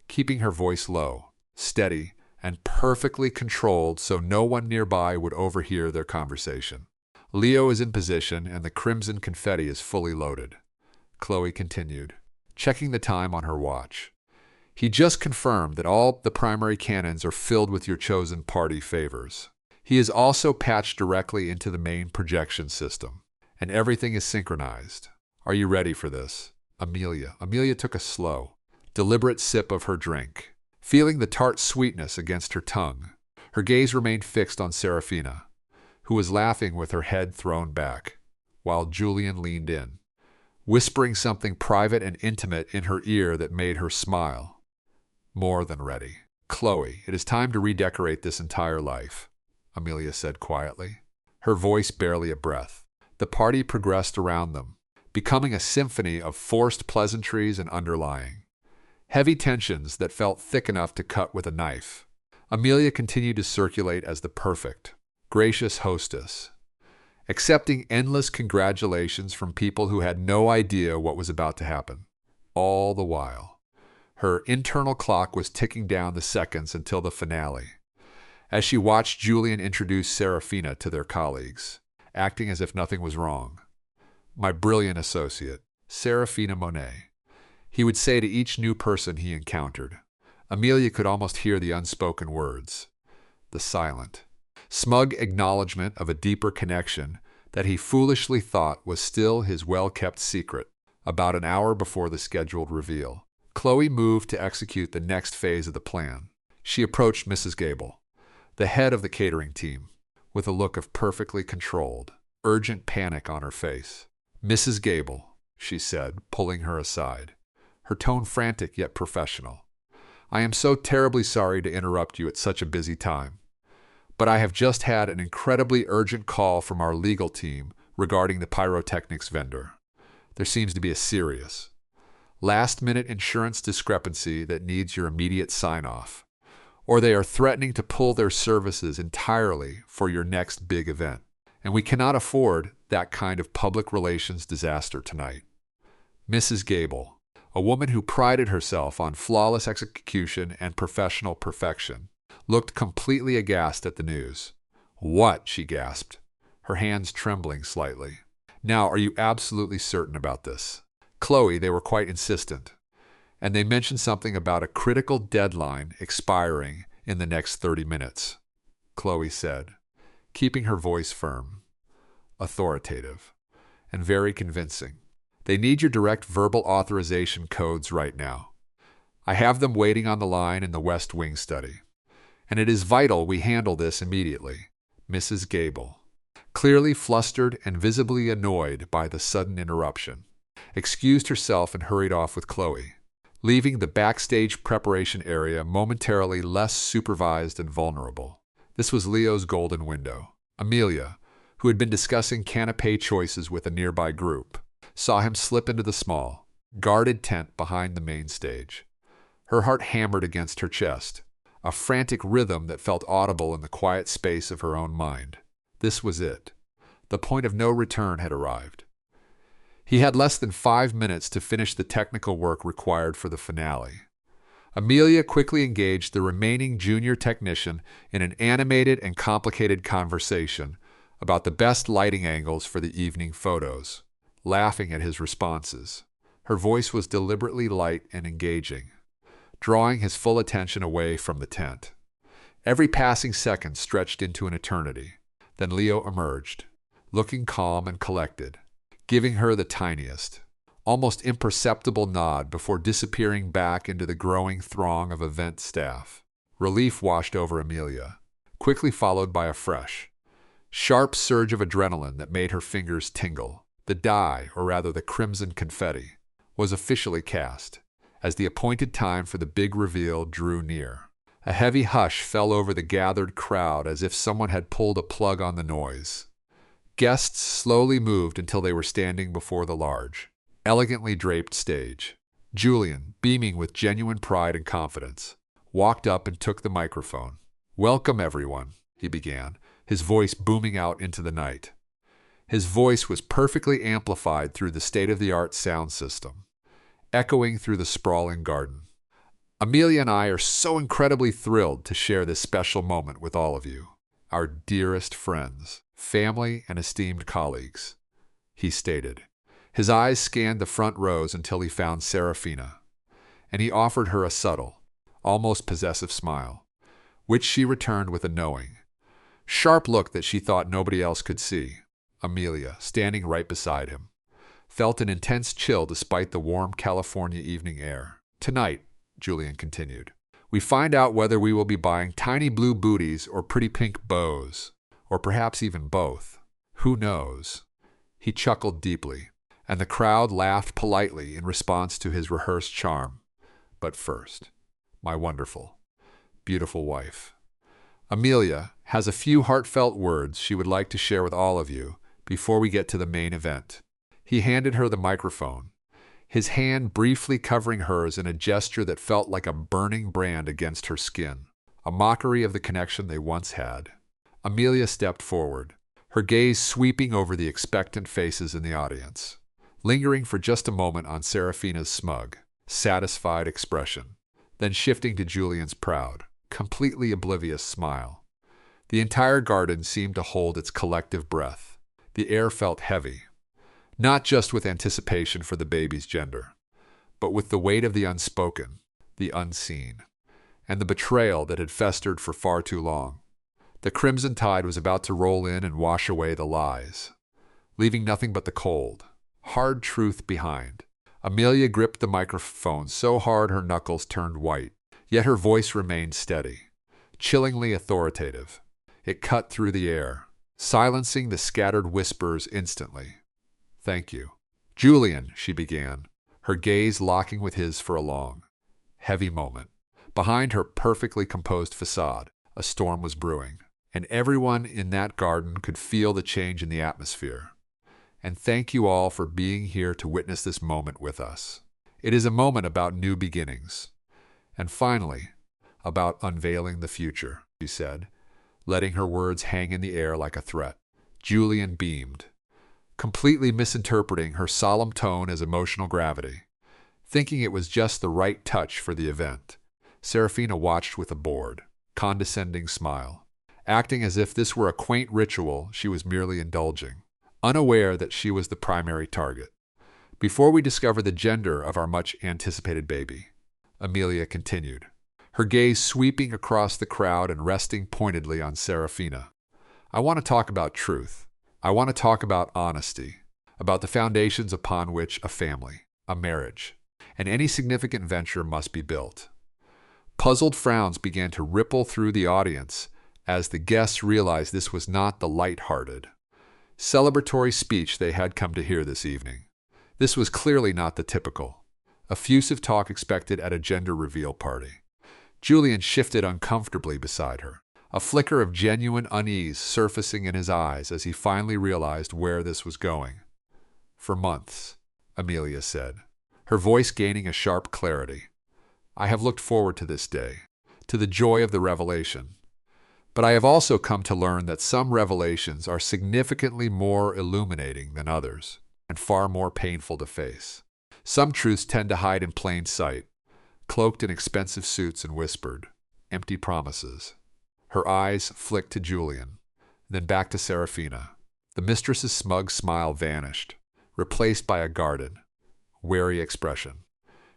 B: keeping her voice low, steady, and perfectly controlled so no one nearby would overhear their conversation. "Leo is in position and the crimson confetti is fully loaded," Chloe continued, checking the time on her watch. "He just confirmed that all the primary cannons are filled with your chosen party favors. He is also patched directly into the main projection system, and everything is synchronized. Are you ready for this?" Amelia took a slow, deliberate sip of her drink, feeling the tart sweetness against her tongue. Her gaze remained fixed on Serafina, who was laughing with her head thrown back, while Julian leaned in, whispering something private and intimate in her ear that made her smile. "More than ready. Chloe, it is time to redecorate this entire life," Amelia said quietly, her voice barely a breath. The party progressed around them, becoming a symphony of forced pleasantries and underlying, heavy tensions that felt thick enough to cut with a knife. Amelia continued to circulate as the perfect, gracious hostess, accepting endless congratulations from people who had no idea what was about to happen. All the while, her internal clock was ticking down the seconds until the finale, as she watched Julian introduce Serafina to their colleagues, acting as if nothing was wrong. "My brilliant associate, Serafina Monet," he would say to each new person he encountered. Amelia could almost hear the unspoken words, the silent, smug acknowledgement of a deeper connection that he foolishly thought was still his well-kept secret. About an hour before the scheduled reveal, Chloe moved to execute the next phase of the plan. She approached Mrs. Gable, the head of the catering team, with a look of perfectly controlled, urgent panic on her face. "Mrs. Gable," she said, pulling her aside, her tone frantic yet professional, "I am so terribly sorry to interrupt you at such a busy time, but I have just had an incredibly urgent call from our legal team regarding the pyrotechnics vendor. There seems to be a serious, last-minute insurance discrepancy that needs your immediate sign-off, or they are threatening to pull their services entirely for your next big event, and we cannot afford that kind of public relations disaster tonight." Mrs. Gable, a woman who prided herself on flawless execution and professional perfection, looked completely aghast at the news. "What?" she gasped, her hands trembling slightly. "Now, are you absolutely certain about this?" "Chloe, they were quite insistent, and they mentioned something about a critical deadline expiring in the next 30 minutes, Chloe said, keeping her voice firm, authoritative, and very convincing. "They need your direct verbal authorization codes right now. I have them waiting on the line in the West Wing study, and it is vital we handle this immediately." Mrs. Gable, clearly flustered and visibly annoyed by the sudden interruption, excused herself and hurried off with Chloe, leaving the backstage preparation area momentarily less supervised and vulnerable. This was Leo's golden window. Amelia, who had been discussing canapé choices with a nearby group, saw him slip into the small, guarded tent behind the main stage. Her heart hammered against her chest, a frantic rhythm that felt audible in the quiet space of her own mind. This was it. The point of no return had arrived. He had less than 5 minutes to finish the technical work required for the finale. Amelia quickly engaged the remaining junior technician in an animated and complicated conversation about the best lighting angles for the evening photos, laughing at his responses. Her voice was deliberately light and engaging, drawing his full attention away from the tent. Every passing second stretched into an eternity. Then Leo emerged, looking calm and collected, giving her the tiniest, almost imperceptible nod before disappearing back into the growing throng of event staff. Relief washed over Amelia, quickly followed by a fresh, sharp surge of adrenaline that made her fingers tingle. The die, or rather the crimson confetti, was officially cast, as the appointed time for the big reveal drew near. A heavy hush fell over the gathered crowd as if someone had pulled a plug on the noise. Guests slowly moved until they were standing before the large, elegantly draped stage. Julian, beaming with genuine pride and confidence, walked up and took the microphone. "Welcome, everyone," he began, his voice booming out into the night. His voice was perfectly amplified through the state-of-the-art sound system, echoing through the sprawling garden. "Amelia and I are so incredibly thrilled to share this special moment with all of you, our dearest friends, family, and esteemed colleagues," he stated. His eyes scanned the front rows until he found Serafina, and he offered her a subtle, almost possessive smile, which she returned with a knowing, sharp look that she thought nobody else could see. Amelia, standing right beside him, felt an intense chill despite the warm California evening air. "Tonight," Julian continued, "we find out whether we will be buying tiny blue booties or pretty pink bows, or perhaps even both. Who knows?" He chuckled deeply, and the crowd laughed politely in response to his rehearsed charm. "But first, my wonderful, beautiful wife, Amelia, has a few heartfelt words she would like to share with all of you before we get to the main event." He handed her the microphone, his hand briefly covering hers in a gesture that felt like a burning brand against her skin, a mockery of the connection they once had. Amelia stepped forward, her gaze sweeping over the expectant faces in the audience, lingering for just a moment on Serafina's smug, satisfied expression, then shifting to Julian's proud, completely oblivious smile. The entire garden seemed to hold its collective breath. The air felt heavy, not just with anticipation for the baby's gender, but with the weight of the unspoken, the unseen, and the betrayal that had festered for far too long. The crimson tide was about to roll in and wash away the lies, leaving nothing but the cold, hard truth behind. Amelia gripped the microphone so hard her knuckles turned white, yet her voice remained steady, chillingly authoritative. It cut through the air, silencing the scattered whispers instantly. "Thank you." "Julian," she began, her gaze locking with his for a long, heavy moment. Behind her perfectly composed facade, a storm was brewing, and everyone in that garden could feel the change in the atmosphere. "And thank you all for being here to witness this moment with us. It is a moment about new beginnings, and finally, about unveiling the future," she said, letting her words hang in the air like a threat. Julian beamed, completely misinterpreting her solemn tone as emotional gravity, thinking it was just the right touch for the event. Serafina watched with a bored, condescending smile, acting as if this were a quaint ritual she was merely indulging, unaware that she was the primary target. "Before we discover the gender of our much-anticipated baby," Amelia continued, her gaze sweeping across the crowd and resting pointedly on Serafina, "I want to talk about truth. I want to talk about honesty, about the foundations upon which a family, a marriage, and any significant venture must be built." Puzzled frowns began to ripple through the audience as the guests realized this was not the light-hearted, celebratory speech they had come to hear this evening. This was clearly not the typical Effusive talk expected at a gender reveal party. Julian shifted uncomfortably beside her, a flicker of genuine unease surfacing in his eyes as he finally realized where this was going. For months, Amelia said, her voice gaining a sharp clarity, I have looked forward to this day, to the joy of the revelation. But I have also come to learn that some revelations are significantly more illuminating than others, and far more painful to face. Some truths tend to hide in plain sight, cloaked in expensive suits and whispered, empty promises. Her eyes flicked to Julian, then back to Serafina. The mistress's smug smile vanished, replaced by a guarded, wary expression.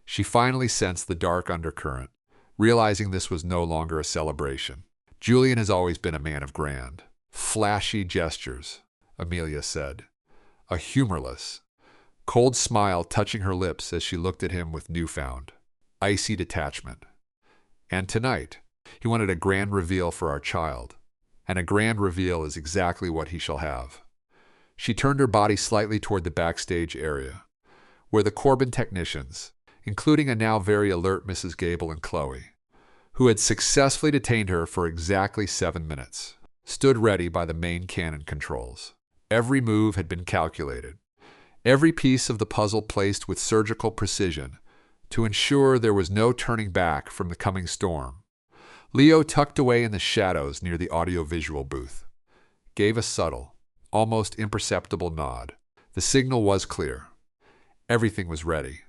B: She finally sensed the dark undercurrent, realizing this was no longer a celebration. Julian has always been a man of grand, flashy gestures, Amelia said. A humorless, cold smile touching her lips as she looked at him with newfound, icy detachment. And tonight, he wanted a grand reveal for our child, and a grand reveal is exactly what he shall have. She turned her body slightly toward the backstage area, where the Corbin technicians, including a now very alert Mrs. Gable and Chloe, who had successfully detained her for exactly 7 minutes, stood ready by the main cannon controls. Every move had been calculated, every piece of the puzzle placed with surgical precision to ensure there was no turning back from the coming storm. Leo, tucked away in the shadows near the audiovisual booth, gave a subtle, almost imperceptible nod. The signal was clear. Everything was ready.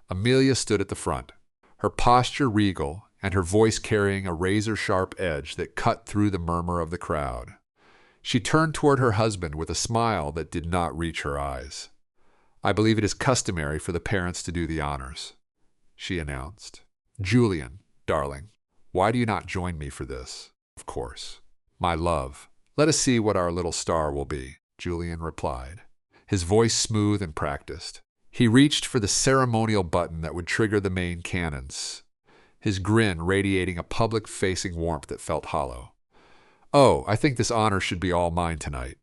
B: Amelia stood at the front, her posture regal and her voice carrying a razor-sharp edge that cut through the murmur of the crowd. She turned toward her husband with a smile that did not reach her eyes. I believe it is customary for the parents to do the honors, she announced. Julian, darling, why do you not join me for this? Of course. My love, let us see what our little star will be, Julian replied, his voice smooth and practiced. He reached for the ceremonial button that would trigger the main cannons, his grin radiating a public-facing warmth that felt hollow. Oh, I think this honor should be all mine tonight,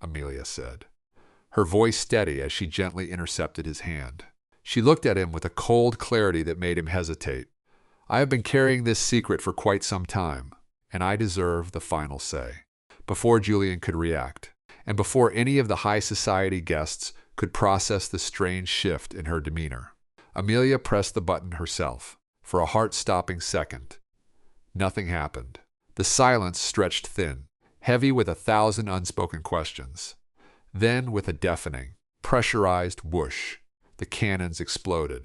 B: Amelia said, her voice steady as she gently intercepted his hand. She looked at him with a cold clarity that made him hesitate. I have been carrying this secret for quite some time, and I deserve the final say. Before Julian could react, and before any of the high society guests could process the strange shift in her demeanor, Amelia pressed the button herself. For a heart-stopping second, nothing happened. The silence stretched thin, heavy with 1,000 unspoken questions. Then, with a deafening, pressurized whoosh, the cannons exploded.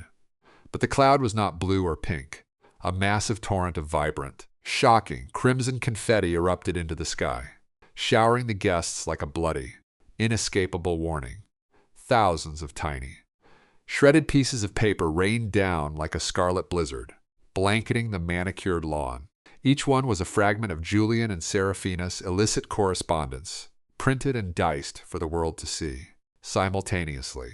B: But the cloud was not blue or pink. A massive torrent of vibrant, shocking, crimson confetti erupted into the sky, showering the guests like a bloody, inescapable warning. Thousands of tiny, shredded pieces of paper rained down like a scarlet blizzard, blanketing the manicured lawn. Each one was a fragment of Julian and Serafina's illicit correspondence, printed and diced for the world to see. Simultaneously,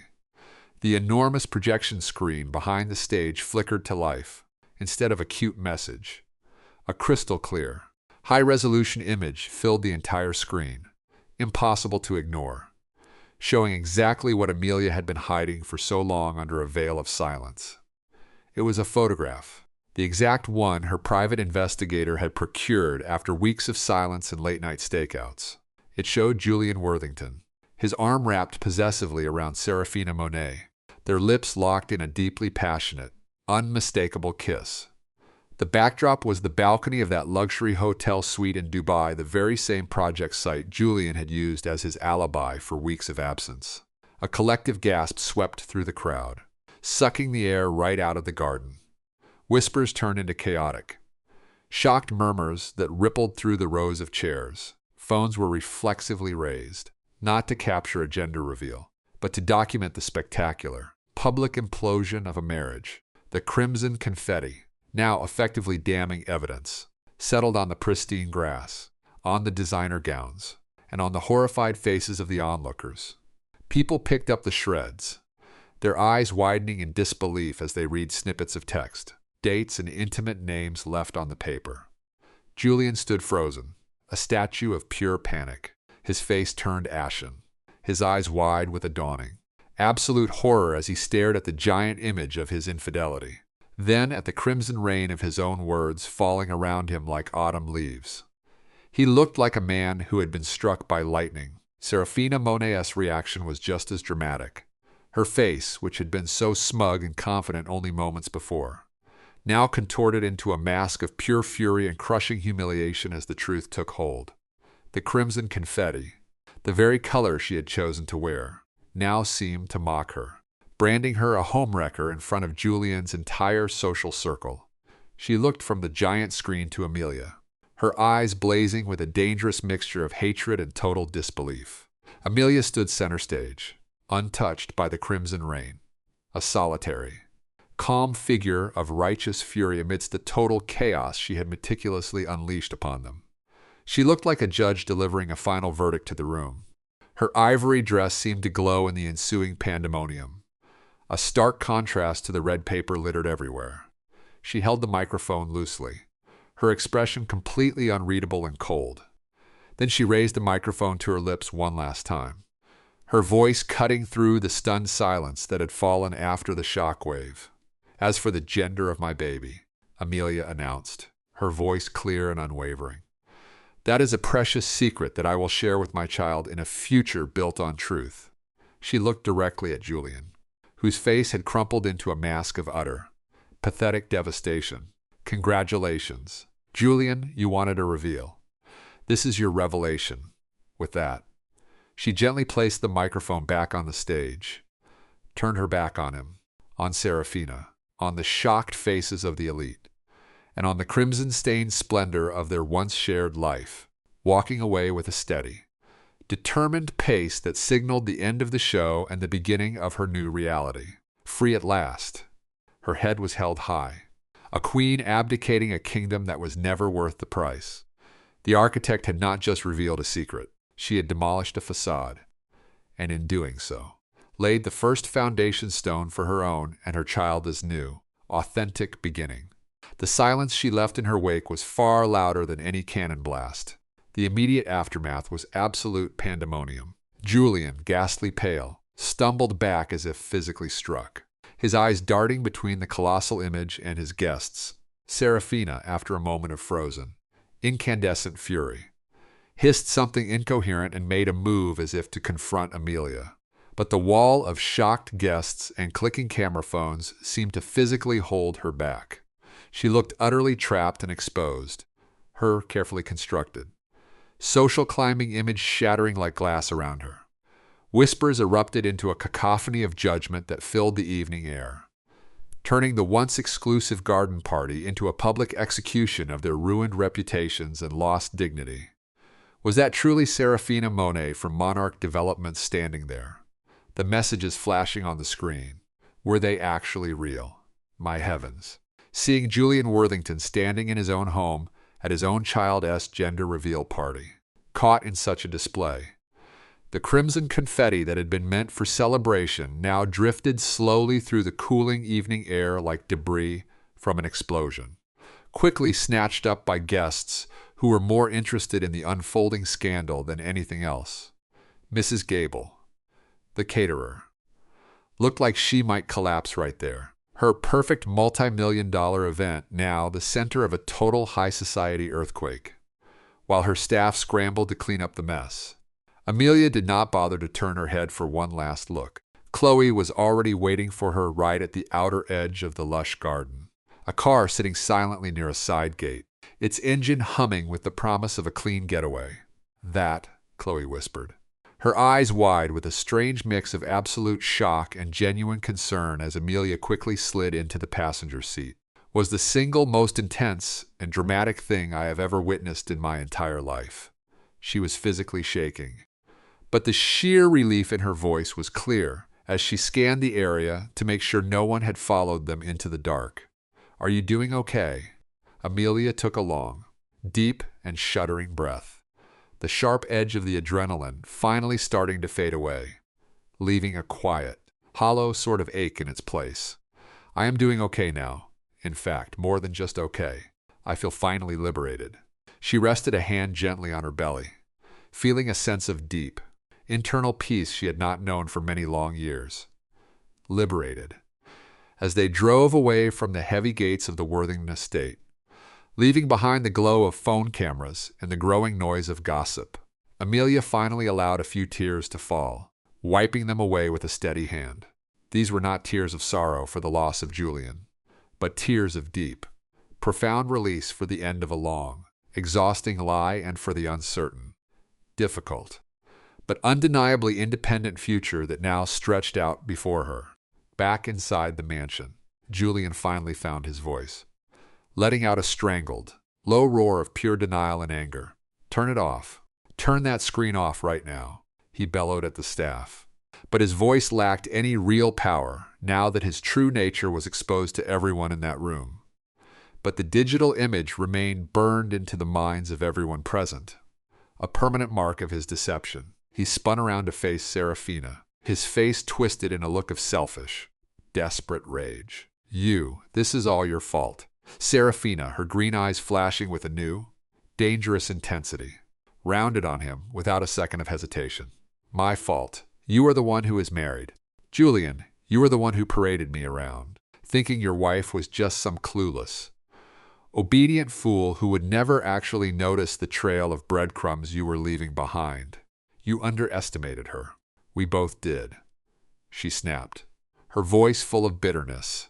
B: the enormous projection screen behind the stage flickered to life. Instead of a cute message, a crystal-clear, high-resolution image filled the entire screen, impossible to ignore, showing exactly what Amelia had been hiding for so long under a veil of silence. It was a photograph, the exact one her private investigator had procured after weeks of silence and late-night stakeouts. It showed Julian Worthington, his arm wrapped possessively around Serafina Monet, their lips locked in a deeply passionate, unmistakable kiss. The backdrop was the balcony of that luxury hotel suite in Dubai, the very same project site Julian had used as his alibi for weeks of absence. A collective gasp swept through the crowd, sucking the air right out of the garden. Whispers turned into chaotic, shocked murmurs that rippled through the rows of chairs. Phones were reflexively raised, not to capture a gender reveal, but to document the spectacular, public implosion of a marriage. The crimson confetti, now effectively damning evidence, settled on the pristine grass, on the designer gowns, and on the horrified faces of the onlookers. People picked up the shreds, their eyes widening in disbelief as they read snippets of text, dates and intimate names left on the paper. Julian stood frozen, a statue of pure panic, his face turned ashen, his eyes wide with a dawning, absolute horror as he stared at the giant image of his infidelity, then at the crimson rain of his own words falling around him like autumn leaves. He looked like a man who had been struck by lightning. Serafina Monet's reaction was just as dramatic. Her face, which had been so smug and confident only moments before, now contorted into a mask of pure fury and crushing humiliation as the truth took hold. The crimson confetti, the very color she had chosen to wear, now seemed to mock her, branding her a homewrecker in front of Julian's entire social circle. She looked from the giant screen to Amelia, her eyes blazing with a dangerous mixture of hatred and total disbelief. Amelia stood center stage, untouched by the crimson rain, a solitary, calm figure of righteous fury amidst the total chaos she had meticulously unleashed upon them. She looked like a judge delivering a final verdict to the room. Her ivory dress seemed to glow in the ensuing pandemonium, a stark contrast to the red paper littered everywhere. She held the microphone loosely, her expression completely unreadable and cold. Then she raised the microphone to her lips one last time, her voice cutting through the stunned silence that had fallen after the shock wave. "As for the gender of my baby," Amelia announced, her voice clear and unwavering, "that is a precious secret that I will share with my child in a future built on truth." She looked directly at Julian, whose face had crumpled into a mask of utter, pathetic devastation. "Congratulations. Julian, you wanted a reveal. This is your revelation." With that, she gently placed the microphone back on the stage, turned her back on him, on Serafina, on the shocked faces of the elite, and on the crimson-stained splendor of their once-shared life, walking away with a steady, determined pace that signaled the end of the show and the beginning of her new reality. Free at last. Her head was held high, a queen abdicating a kingdom that was never worth the price. The architect had not just revealed a secret, she had demolished a facade, and in doing so, laid the first foundation stone for her own and her child's new, authentic beginning. The silence she left in her wake was far louder than any cannon blast. The immediate aftermath was absolute pandemonium. Julian, ghastly pale, stumbled back as if physically struck, his eyes darting between the colossal image and his guests. Serafina, after a moment of frozen, incandescent fury, hissed something incoherent and made a move as if to confront Amelia. But the wall of shocked guests and clicking camera phones seemed to physically hold her back. She looked utterly trapped and exposed, her carefully constructed, social climbing image shattering like glass around her. Whispers erupted into a cacophony of judgment that filled the evening air, turning the once exclusive garden party into a public execution of their ruined reputations and lost dignity. Was that truly Serafina Monet from Monarch Developments standing there? The messages flashing on the screen, were they actually real? My heavens. Seeing Julian Worthington standing in his own home at his own child's gender reveal party, caught in such a display. The crimson confetti that had been meant for celebration now drifted slowly through the cooling evening air like debris from an explosion, quickly snatched up by guests who were more interested in the unfolding scandal than anything else. Mrs. Gable, the caterer, looked like she might collapse right there. Her perfect multi-million-dollar event now the center of a total high society earthquake, while her staff scrambled to clean up the mess. Amelia did not bother to turn her head for one last look. Chloe was already waiting for her right at the outer edge of the lush garden, a car sitting silently near a side gate, its engine humming with the promise of a clean getaway. "That," Chloe whispered, her eyes wide with a strange mix of absolute shock and genuine concern as Amelia quickly slid into the passenger seat, "was the single most intense and dramatic thing I have ever witnessed in my entire life." She was physically shaking, but the sheer relief in her voice was clear as she scanned the area to make sure no one had followed them into the dark. "Are you doing okay?" Amelia took a long, deep, and shuddering breath, the sharp edge of the adrenaline finally starting to fade away, leaving a quiet, hollow sort of ache in its place. "I am doing okay now. In fact, more than just okay. I feel finally liberated." She rested a hand gently on her belly, feeling a sense of deep, internal peace she had not known for many long years. Liberated. As they drove away from the heavy gates of the Worthington estate, leaving behind the glow of phone cameras and the growing noise of gossip, Amelia finally allowed a few tears to fall, wiping them away with a steady hand. These were not tears of sorrow for the loss of Julian, but tears of deep, profound release for the end of a long, exhausting lie and for the uncertain, difficult, but undeniably independent future that now stretched out before her. Back inside the mansion, Julian finally found his voice, letting out a strangled, low roar of pure denial and anger. "Turn it off. Turn that screen off right now," he bellowed at the staff. But his voice lacked any real power now that his true nature was exposed to everyone in that room. But the digital image remained burned into the minds of everyone present, a permanent mark of his deception. He spun around to face Serafina, his face twisted in a look of selfish, desperate rage. This is all your fault." Serafina, her green eyes flashing with a new, dangerous intensity, rounded on him without a second of hesitation. "My fault. You are the one who is married. Julian, you are the one who paraded me around, thinking your wife was just some clueless, obedient fool who would never actually notice the trail of breadcrumbs you were leaving behind. You underestimated her. We both did," she snapped, her voice full of bitterness.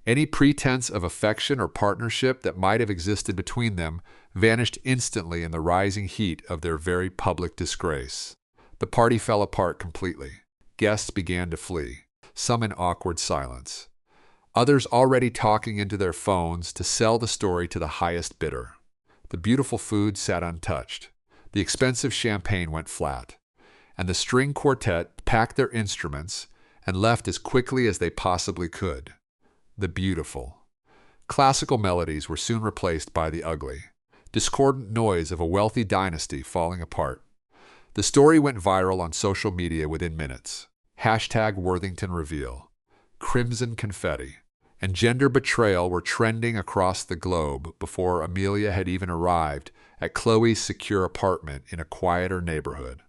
B: Any pretense of affection or partnership that might have existed between them vanished instantly in the rising heat of their very public disgrace. The party fell apart completely. Guests began to flee, some in awkward silence, others already talking into their phones to sell the story to the highest bidder. The beautiful food sat untouched. The expensive champagne went flat, and the string quartet packed their instruments and left as quickly as they possibly could. The beautiful, classical melodies were soon replaced by the ugly, discordant noise of a wealthy dynasty falling apart. The story went viral on social media within minutes. #Worthington Reveal, crimson confetti, and gender betrayal were trending across the globe before Amelia had even arrived at Chloe's secure apartment in a quieter neighborhood.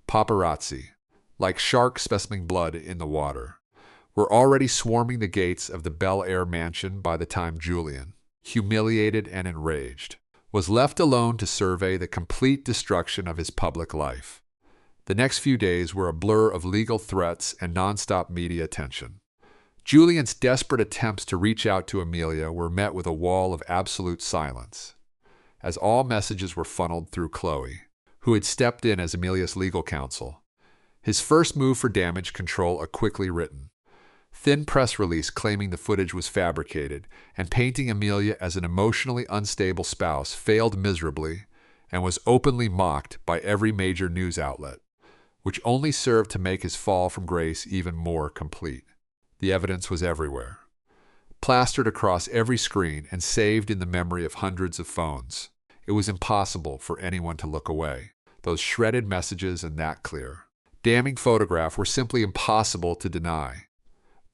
B: Paparazzi, like sharks smelling blood in the water, were already swarming the gates of the Bel Air mansion by the time Julian, humiliated and enraged, was left alone to survey the complete destruction of his public life. The next few days were a blur of legal threats and nonstop media attention. Julian's desperate attempts to reach out to Amelia were met with a wall of absolute silence, as all messages were funneled through Chloe, who had stepped in as Amelia's legal counsel. His first move for damage control, a quickly written, thin press release claiming the footage was fabricated and painting Amelia as an emotionally unstable spouse, failed miserably and was openly mocked by every major news outlet, which only served to make his fall from grace even more complete. The evidence was everywhere, plastered across every screen and saved in the memory of hundreds of phones. It was impossible for anyone to look away. Those shredded messages and that clear, damning photograph were simply impossible to deny.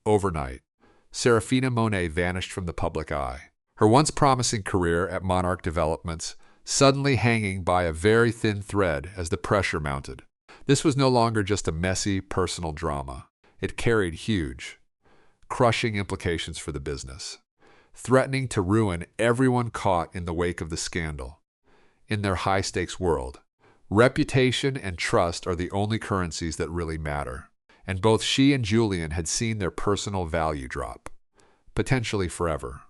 B: Overnight, Serafina Monet vanished from the public eye, her once promising career at Monarch Developments suddenly hanging by a very thin thread as the pressure mounted. This was no longer just a messy, personal drama. It carried huge, crushing implications for the business, threatening to ruin everyone caught in the wake of the scandal. In their high-stakes world, reputation and trust are the only currencies that really matter, and both she and Julian had seen their personal value drop, potentially forever.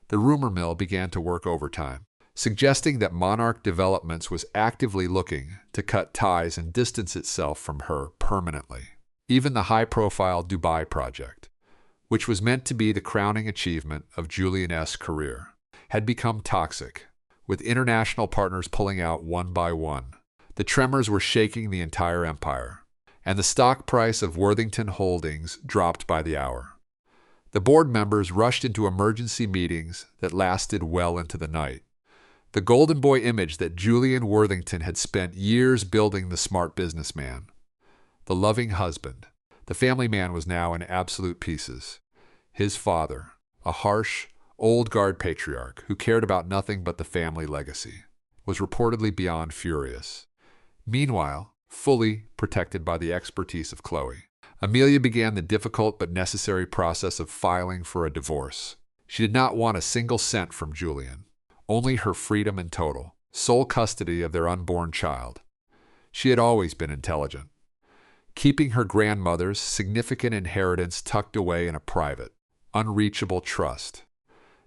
B: The rumor mill began to work overtime, suggesting that Monarch Developments was actively looking to cut ties and distance itself from her permanently. Even the high-profile Dubai project, which was meant to be the crowning achievement of Julian S.'s career, had become toxic, with international partners pulling out one by one. The tremors were shaking the entire empire, and the stock price of Worthington Holdings dropped by the hour. The board members rushed into emergency meetings that lasted well into the night. The golden boy image that Julian Worthington had spent years building, the smart businessman, the loving husband, the family man, was now in absolute pieces. His father, a harsh, old-guard patriarch who cared about nothing but the family legacy, was reportedly beyond furious. Meanwhile, fully protected by the expertise of Chloe. Amelia began the difficult but necessary process of filing for a divorce. She did not want a single cent from Julian, only her freedom in total, sole custody of their unborn child. She had always been intelligent, keeping her grandmother's significant inheritance tucked away in a private, unreachable trust.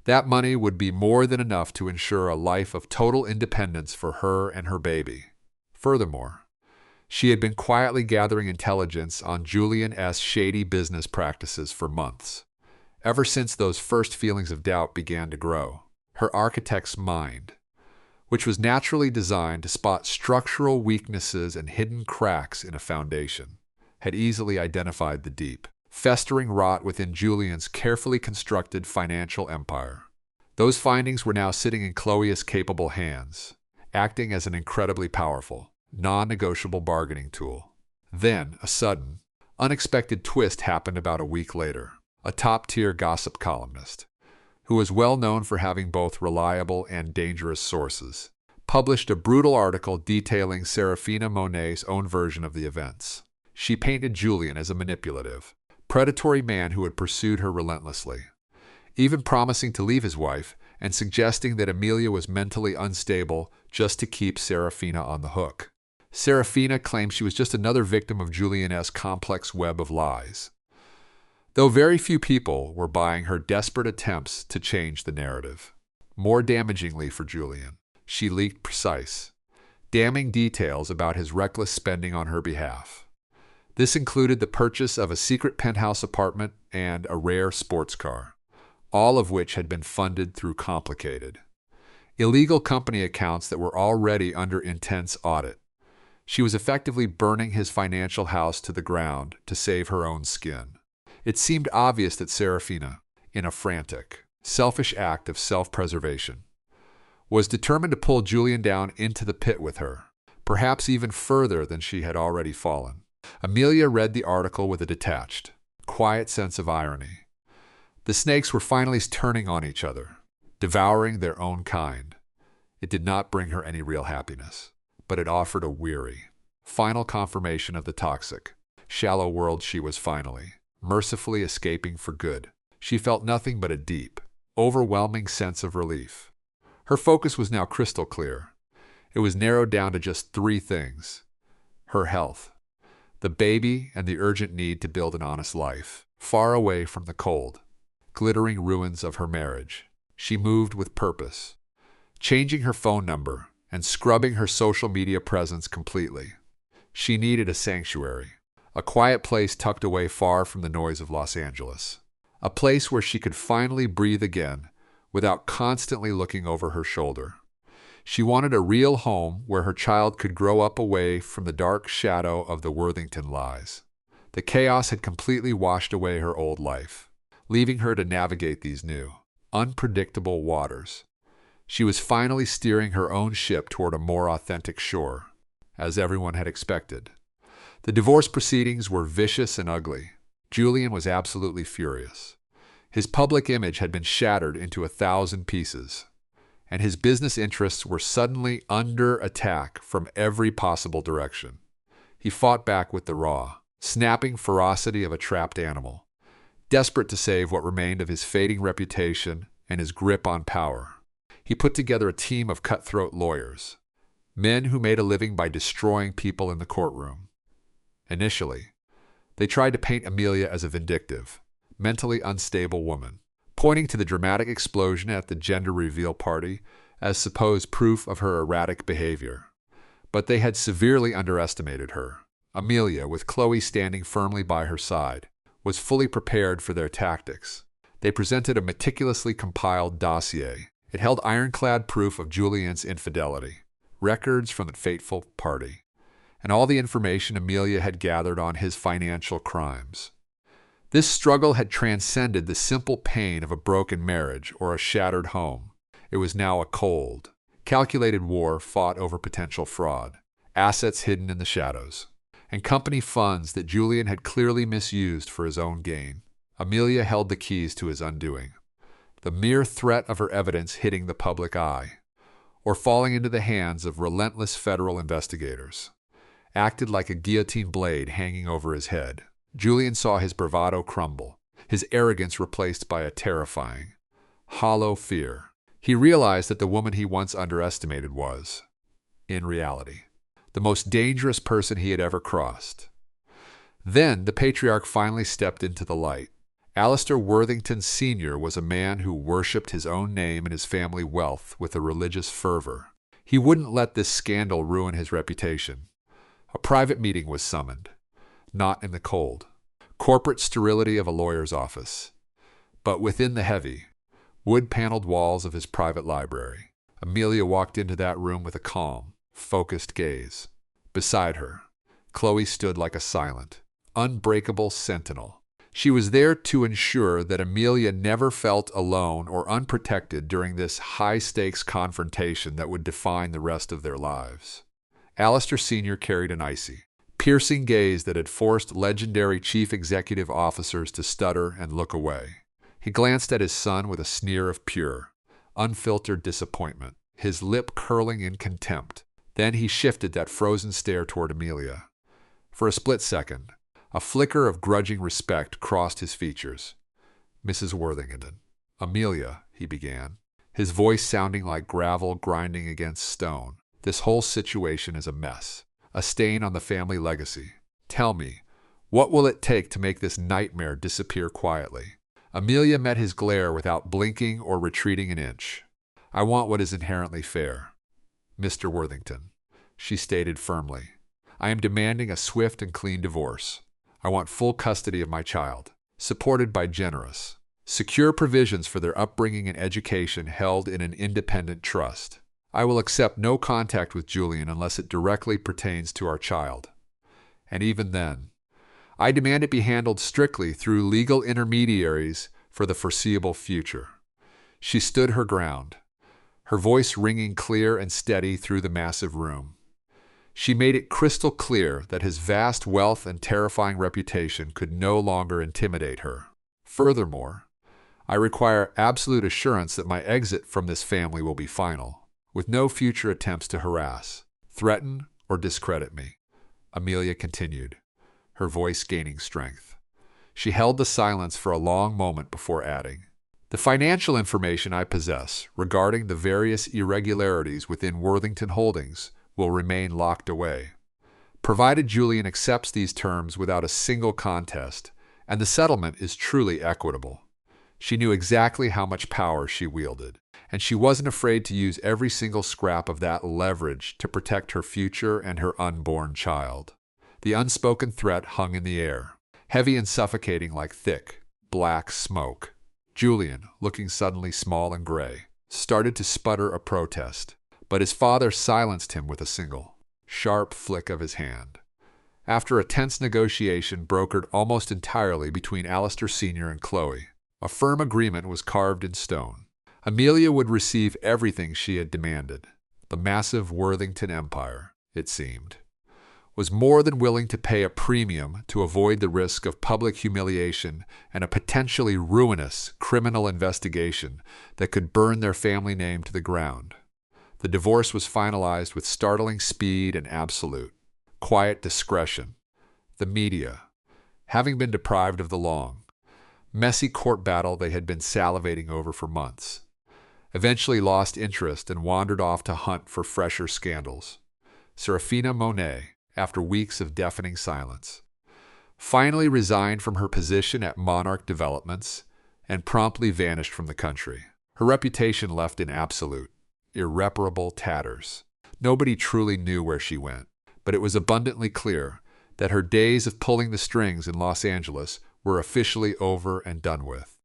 B: That money would be more than enough to ensure a life of total independence for her and her baby. Furthermore, she had been quietly gathering intelligence on Julian's shady business practices for months, ever since those first feelings of doubt began to grow. Her architect's mind, which was naturally designed to spot structural weaknesses and hidden cracks in a foundation, had easily identified the deep, festering rot within Julian's carefully constructed financial empire. Those findings were now sitting in Chloe's capable hands, acting as an incredibly powerful, non-negotiable bargaining tool. Then, a sudden, unexpected twist happened about a week later. A top-tier gossip columnist, who was well known for having both reliable and dangerous sources, published a brutal article detailing Serafina Monet's own version of the events. She painted Julian as a manipulative, predatory man who had pursued her relentlessly, even promising to leave his wife and suggesting that Amelia was mentally unstable just to keep Serafina on the hook. Serafina claimed she was just another victim of Julian's complex web of lies, though very few people were buying her desperate attempts to change the narrative. More damagingly for Julian, she leaked precise, damning details about his reckless spending on her behalf. This included the purchase of a secret penthouse apartment and a rare sports car, all of which had been funded through complicated, illegal company accounts that were already under intense audit. She was effectively burning his financial house to the ground to save her own skin. It seemed obvious that Serafina, in a frantic, selfish act of self-preservation, was determined to pull Julian down into the pit with her, perhaps even further than she had already fallen. Amelia read the article with a detached, quiet sense of irony. The snakes were finally turning on each other, devouring their own kind. It did not bring her any real happiness, but it offered a weary, final confirmation of the toxic, shallow world she was finally, mercifully escaping for good. She felt nothing but a deep, overwhelming sense of relief. Her focus was now crystal clear. It was narrowed down to just three things: her health, the baby, and the urgent need to build an honest life, far away from the cold, glittering ruins of her marriage. She moved with purpose, changing her phone number and scrubbing her social media presence completely. She needed a sanctuary, a quiet place tucked away far from the noise of Los Angeles, a place where she could finally breathe again without constantly looking over her shoulder. She wanted a real home where her child could grow up away from the dark shadow of the Worthington lies. The chaos had completely washed away her old life, leaving her to navigate these new, unpredictable waters. She was finally steering her own ship toward a more authentic shore, as everyone had expected. The divorce proceedings were vicious and ugly. Julian was absolutely furious. His public image had been shattered into 1,000 pieces, and his business interests were suddenly under attack from every possible direction. He fought back with the raw, snapping ferocity of a trapped animal, desperate to save what remained of his fading reputation and his grip on power. He put together a team of cutthroat lawyers, men who made a living by destroying people in the courtroom. Initially, they tried to paint Amelia as a vindictive, mentally unstable woman, pointing to the dramatic explosion at the gender reveal party as supposed proof of her erratic behavior. But they had severely underestimated her. Amelia, with Chloe standing firmly by her side, was fully prepared for their tactics. They presented a meticulously compiled dossier. It held ironclad proof of Julian's infidelity, records from the fateful party, and all the information Amelia had gathered on his financial crimes. This struggle had transcended the simple pain of a broken marriage or a shattered home. It was now a cold, calculated war fought over potential fraud, assets hidden in the shadows, and company funds that Julian had clearly misused for his own gain. Amelia held the keys to his undoing. The mere threat of her evidence hitting the public eye, or falling into the hands of relentless federal investigators, acted like a guillotine blade hanging over his head. Julian saw his bravado crumble, his arrogance replaced by a terrifying, hollow fear. He realized that the woman he once underestimated was, in reality, the most dangerous person he had ever crossed. Then the patriarch finally stepped into the light. Alistair Worthington Sr. was a man who worshipped his own name and his family wealth with a religious fervor. He wouldn't let this scandal ruin his reputation. A private meeting was summoned, not in the cold, corporate sterility of a lawyer's office, but within the heavy, wood-paneled walls of his private library. Amelia walked into that room with a calm, focused gaze. Beside her, Chloe stood like a silent, unbreakable sentinel. She was there to ensure that Amelia never felt alone or unprotected during this high-stakes confrontation that would define the rest of their lives. Alistair Sr. carried an icy, piercing gaze that had forced legendary chief executive officers to stutter and look away. He glanced at his son with a sneer of pure, unfiltered disappointment, his lip curling in contempt. Then he shifted that frozen stare toward Amelia. For a split second, a flicker of grudging respect crossed his features. "Mrs. Worthington." "Amelia," he began, his voice sounding like gravel grinding against stone. "This whole situation is a mess, a stain on the family legacy. Tell me, what will it take to make this nightmare disappear quietly?" Amelia met his glare without blinking or retreating an inch. "I want what is inherently fair, Mr. Worthington," she stated firmly. "I am demanding a swift and clean divorce. I want full custody of my child, supported by generous, secure provisions for their upbringing and education held in an independent trust. I will accept no contact with Julian unless it directly pertains to our child. And even then, I demand it be handled strictly through legal intermediaries for the foreseeable future." She stood her ground, her voice ringing clear and steady through the massive room. She made it crystal clear that his vast wealth and terrifying reputation could no longer intimidate her. "Furthermore, I require absolute assurance that my exit from this family will be final, with no future attempts to harass, threaten, or discredit me," Amelia continued, her voice gaining strength. She held the silence for a long moment before adding, "The financial information I possess regarding the various irregularities within Worthington Holdings will remain locked away. Provided Julian accepts these terms without a single contest, and the settlement is truly equitable." She knew exactly how much power she wielded, and she wasn't afraid to use every single scrap of that leverage to protect her future and her unborn child. The unspoken threat hung in the air, heavy and suffocating like thick, black smoke. Julian, looking suddenly small and gray, started to sputter a protest, but his father silenced him with a single, sharp flick of his hand. After a tense negotiation brokered almost entirely between Alistair Sr. and Chloe, a firm agreement was carved in stone. Amelia would receive everything she had demanded. The massive Worthington empire, it seemed, was more than willing to pay a premium to avoid the risk of public humiliation and a potentially ruinous criminal investigation that could burn their family name to the ground. The divorce was finalized with startling speed and absolute, quiet discretion. The media, having been deprived of the long, messy court battle they had been salivating over for months, eventually lost interest and wandered off to hunt for fresher scandals. Serafina Monet, after weeks of deafening silence, finally resigned from her position at Monarch Developments and promptly vanished from the country. Her reputation left in absolute, irreparable tatters. Nobody truly knew where she went, but it was abundantly clear that her days of pulling the strings in Los Angeles were officially over and done with.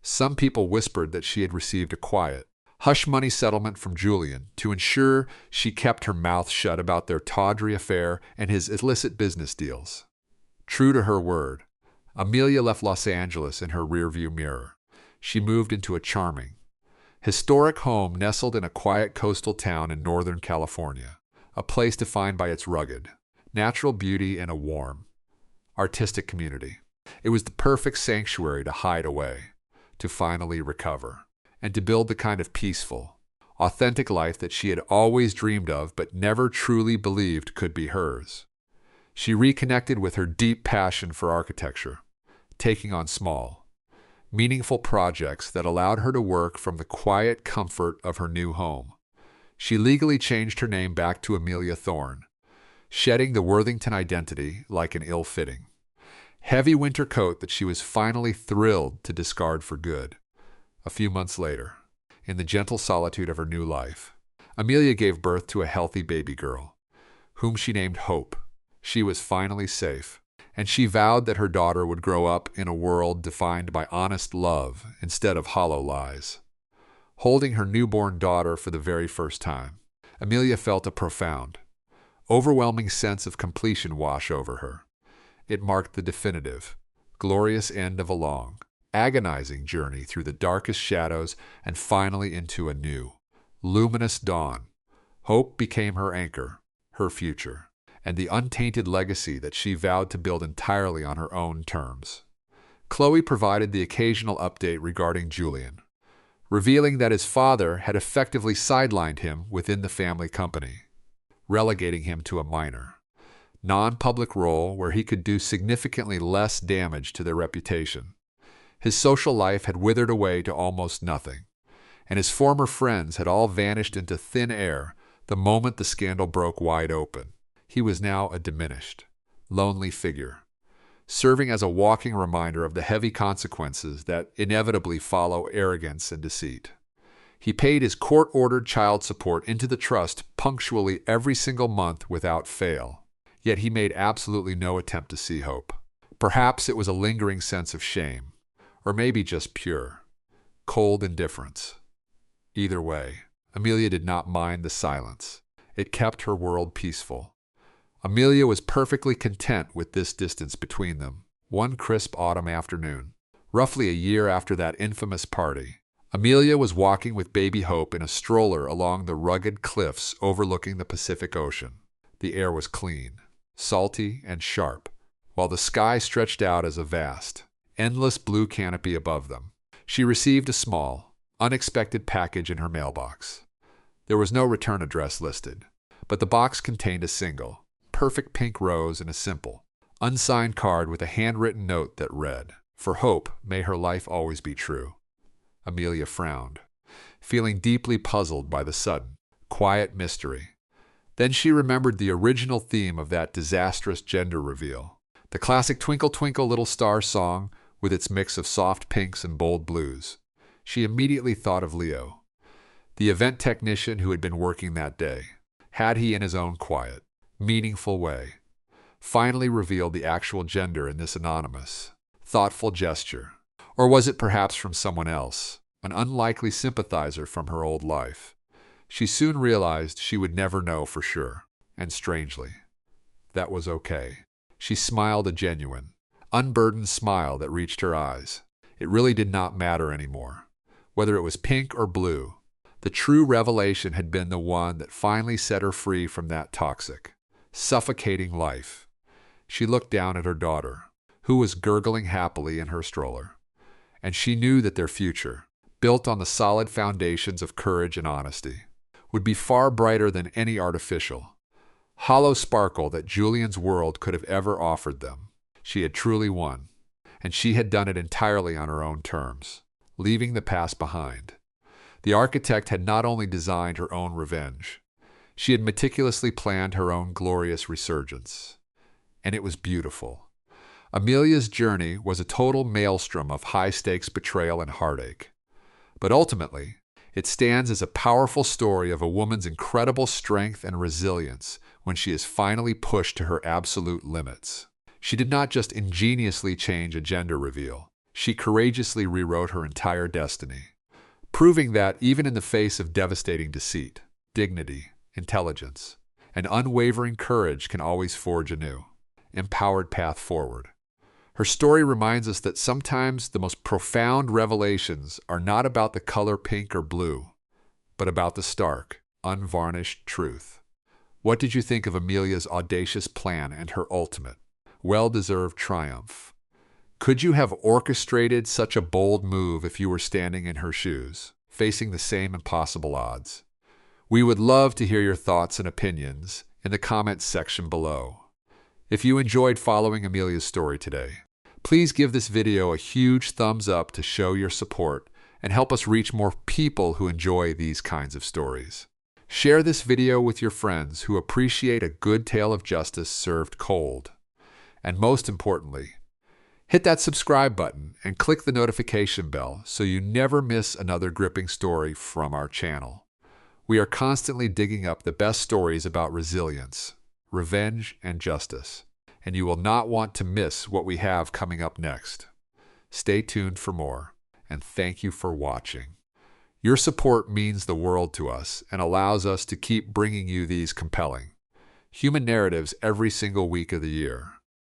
B: Some people whispered that she had received a quiet, hush-money settlement from Julian to ensure she kept her mouth shut about their tawdry affair and his illicit business deals. True to her word, Amelia left Los Angeles in her rearview mirror. She moved into a charming, historic home nestled in a quiet coastal town in Northern California, a place defined by its rugged, natural beauty and a warm, artistic community. It was the perfect sanctuary to hide away, to finally recover, and to build the kind of peaceful, authentic life that she had always dreamed of but never truly believed could be hers. She reconnected with her deep passion for architecture, taking on small, meaningful projects that allowed her to work from the quiet comfort of her new home. She legally changed her name back to Amelia Thorne, shedding the Worthington identity like an ill-fitting, heavy winter coat that she was finally thrilled to discard for good. A few months later, in the gentle solitude of her new life, Amelia gave birth to a healthy baby girl, whom she named Hope. She was finally safe, and she vowed that her daughter would grow up in a world defined by honest love instead of hollow lies. Holding her newborn daughter for the very first time, Amelia felt a profound, overwhelming sense of completion wash over her. It marked the definitive, glorious end of a long, agonizing journey through the darkest shadows and finally into a new, luminous dawn. Hope became her anchor, her future, and the untainted legacy that she vowed to build entirely on her own terms. Chloe provided the occasional update regarding Julian, revealing that his father had effectively sidelined him within the family company, relegating him to a minor, non-public role where he could do significantly less damage to their reputation. His social life had withered away to almost nothing, and his former friends had all vanished into thin air the moment the scandal broke wide open. He was now a diminished, lonely figure, serving as a walking reminder of the heavy consequences that inevitably follow arrogance and deceit. He paid his court-ordered child support into the trust punctually every single month without fail, yet he made absolutely no attempt to see Hope. Perhaps it was a lingering sense of shame, or maybe just pure, cold indifference. Either way, Amelia did not mind the silence. It kept her world peaceful. Amelia was perfectly content with this distance between them. One crisp autumn afternoon, roughly a year after that infamous party, Amelia was walking with baby Hope in a stroller along the rugged cliffs overlooking the Pacific Ocean. The air was clean, salty, and sharp, while the sky stretched out as a vast, endless blue canopy above them. She received a small, unexpected package in her mailbox. There was no return address listed, but the box contained a single, perfect pink rose and a simple, unsigned card with a handwritten note that read, "For Hope, may her life always be true." Amelia frowned, feeling deeply puzzled by the sudden, quiet mystery. Then she remembered the original theme of that disastrous gender reveal, the classic Twinkle Twinkle Little Star song with its mix of soft pinks and bold blues. She immediately thought of Leo, the event technician who had been working that day. Had he, in his own quiet, meaningful way, finally revealed the actual gender in this anonymous, thoughtful gesture? Or was it perhaps from someone else, an unlikely sympathizer from her old life? She soon realized she would never know for sure, and strangely, that was okay. She smiled a genuine, unburdened smile that reached her eyes. It really did not matter anymore, whether it was pink or blue. The true revelation had been the one that finally set her free from that toxic, suffocating life. She looked down at her daughter, who was gurgling happily in her stroller, and she knew that their future, built on the solid foundations of courage and honesty, would be far brighter than any artificial, hollow sparkle that Julian's world could have ever offered them. She had truly won, and she had done it entirely on her own terms, leaving the past behind. The architect had not only designed her own revenge, she had meticulously planned her own glorious resurgence. And it was beautiful. Amelia's journey was a total maelstrom of high-stakes betrayal and heartache. But ultimately, it stands as a powerful story of a woman's incredible strength and resilience when she is finally pushed to her absolute limits. She did not just ingeniously change a gender reveal. She courageously rewrote her entire destiny, proving that even in the face of devastating deceit, dignity, intelligence, and unwavering courage can always forge a new, empowered path forward. Her story reminds us that sometimes the most profound revelations are not about the color pink or blue, but about the stark, unvarnished truth. What did you think of Amelia's audacious plan and her ultimate, well-deserved triumph? Could you have orchestrated such a bold move if you were standing in her shoes, facing the same impossible odds? We would love to hear your thoughts and opinions in the comments section below. If you enjoyed following Amelia's story today, please give this video a huge thumbs up to show your support and help us reach more people who enjoy these kinds of stories. Share this video with your friends who appreciate a good tale of justice served cold. And most importantly, hit that subscribe button and click the notification bell so you never miss another gripping story from our channel. We are constantly digging up the best stories about resilience, revenge, and justice, and you will not want to miss what we have coming up next. Stay tuned for more, and thank you for watching. Your support means the world to us and allows us to keep bringing you these compelling human narratives every single week of the year.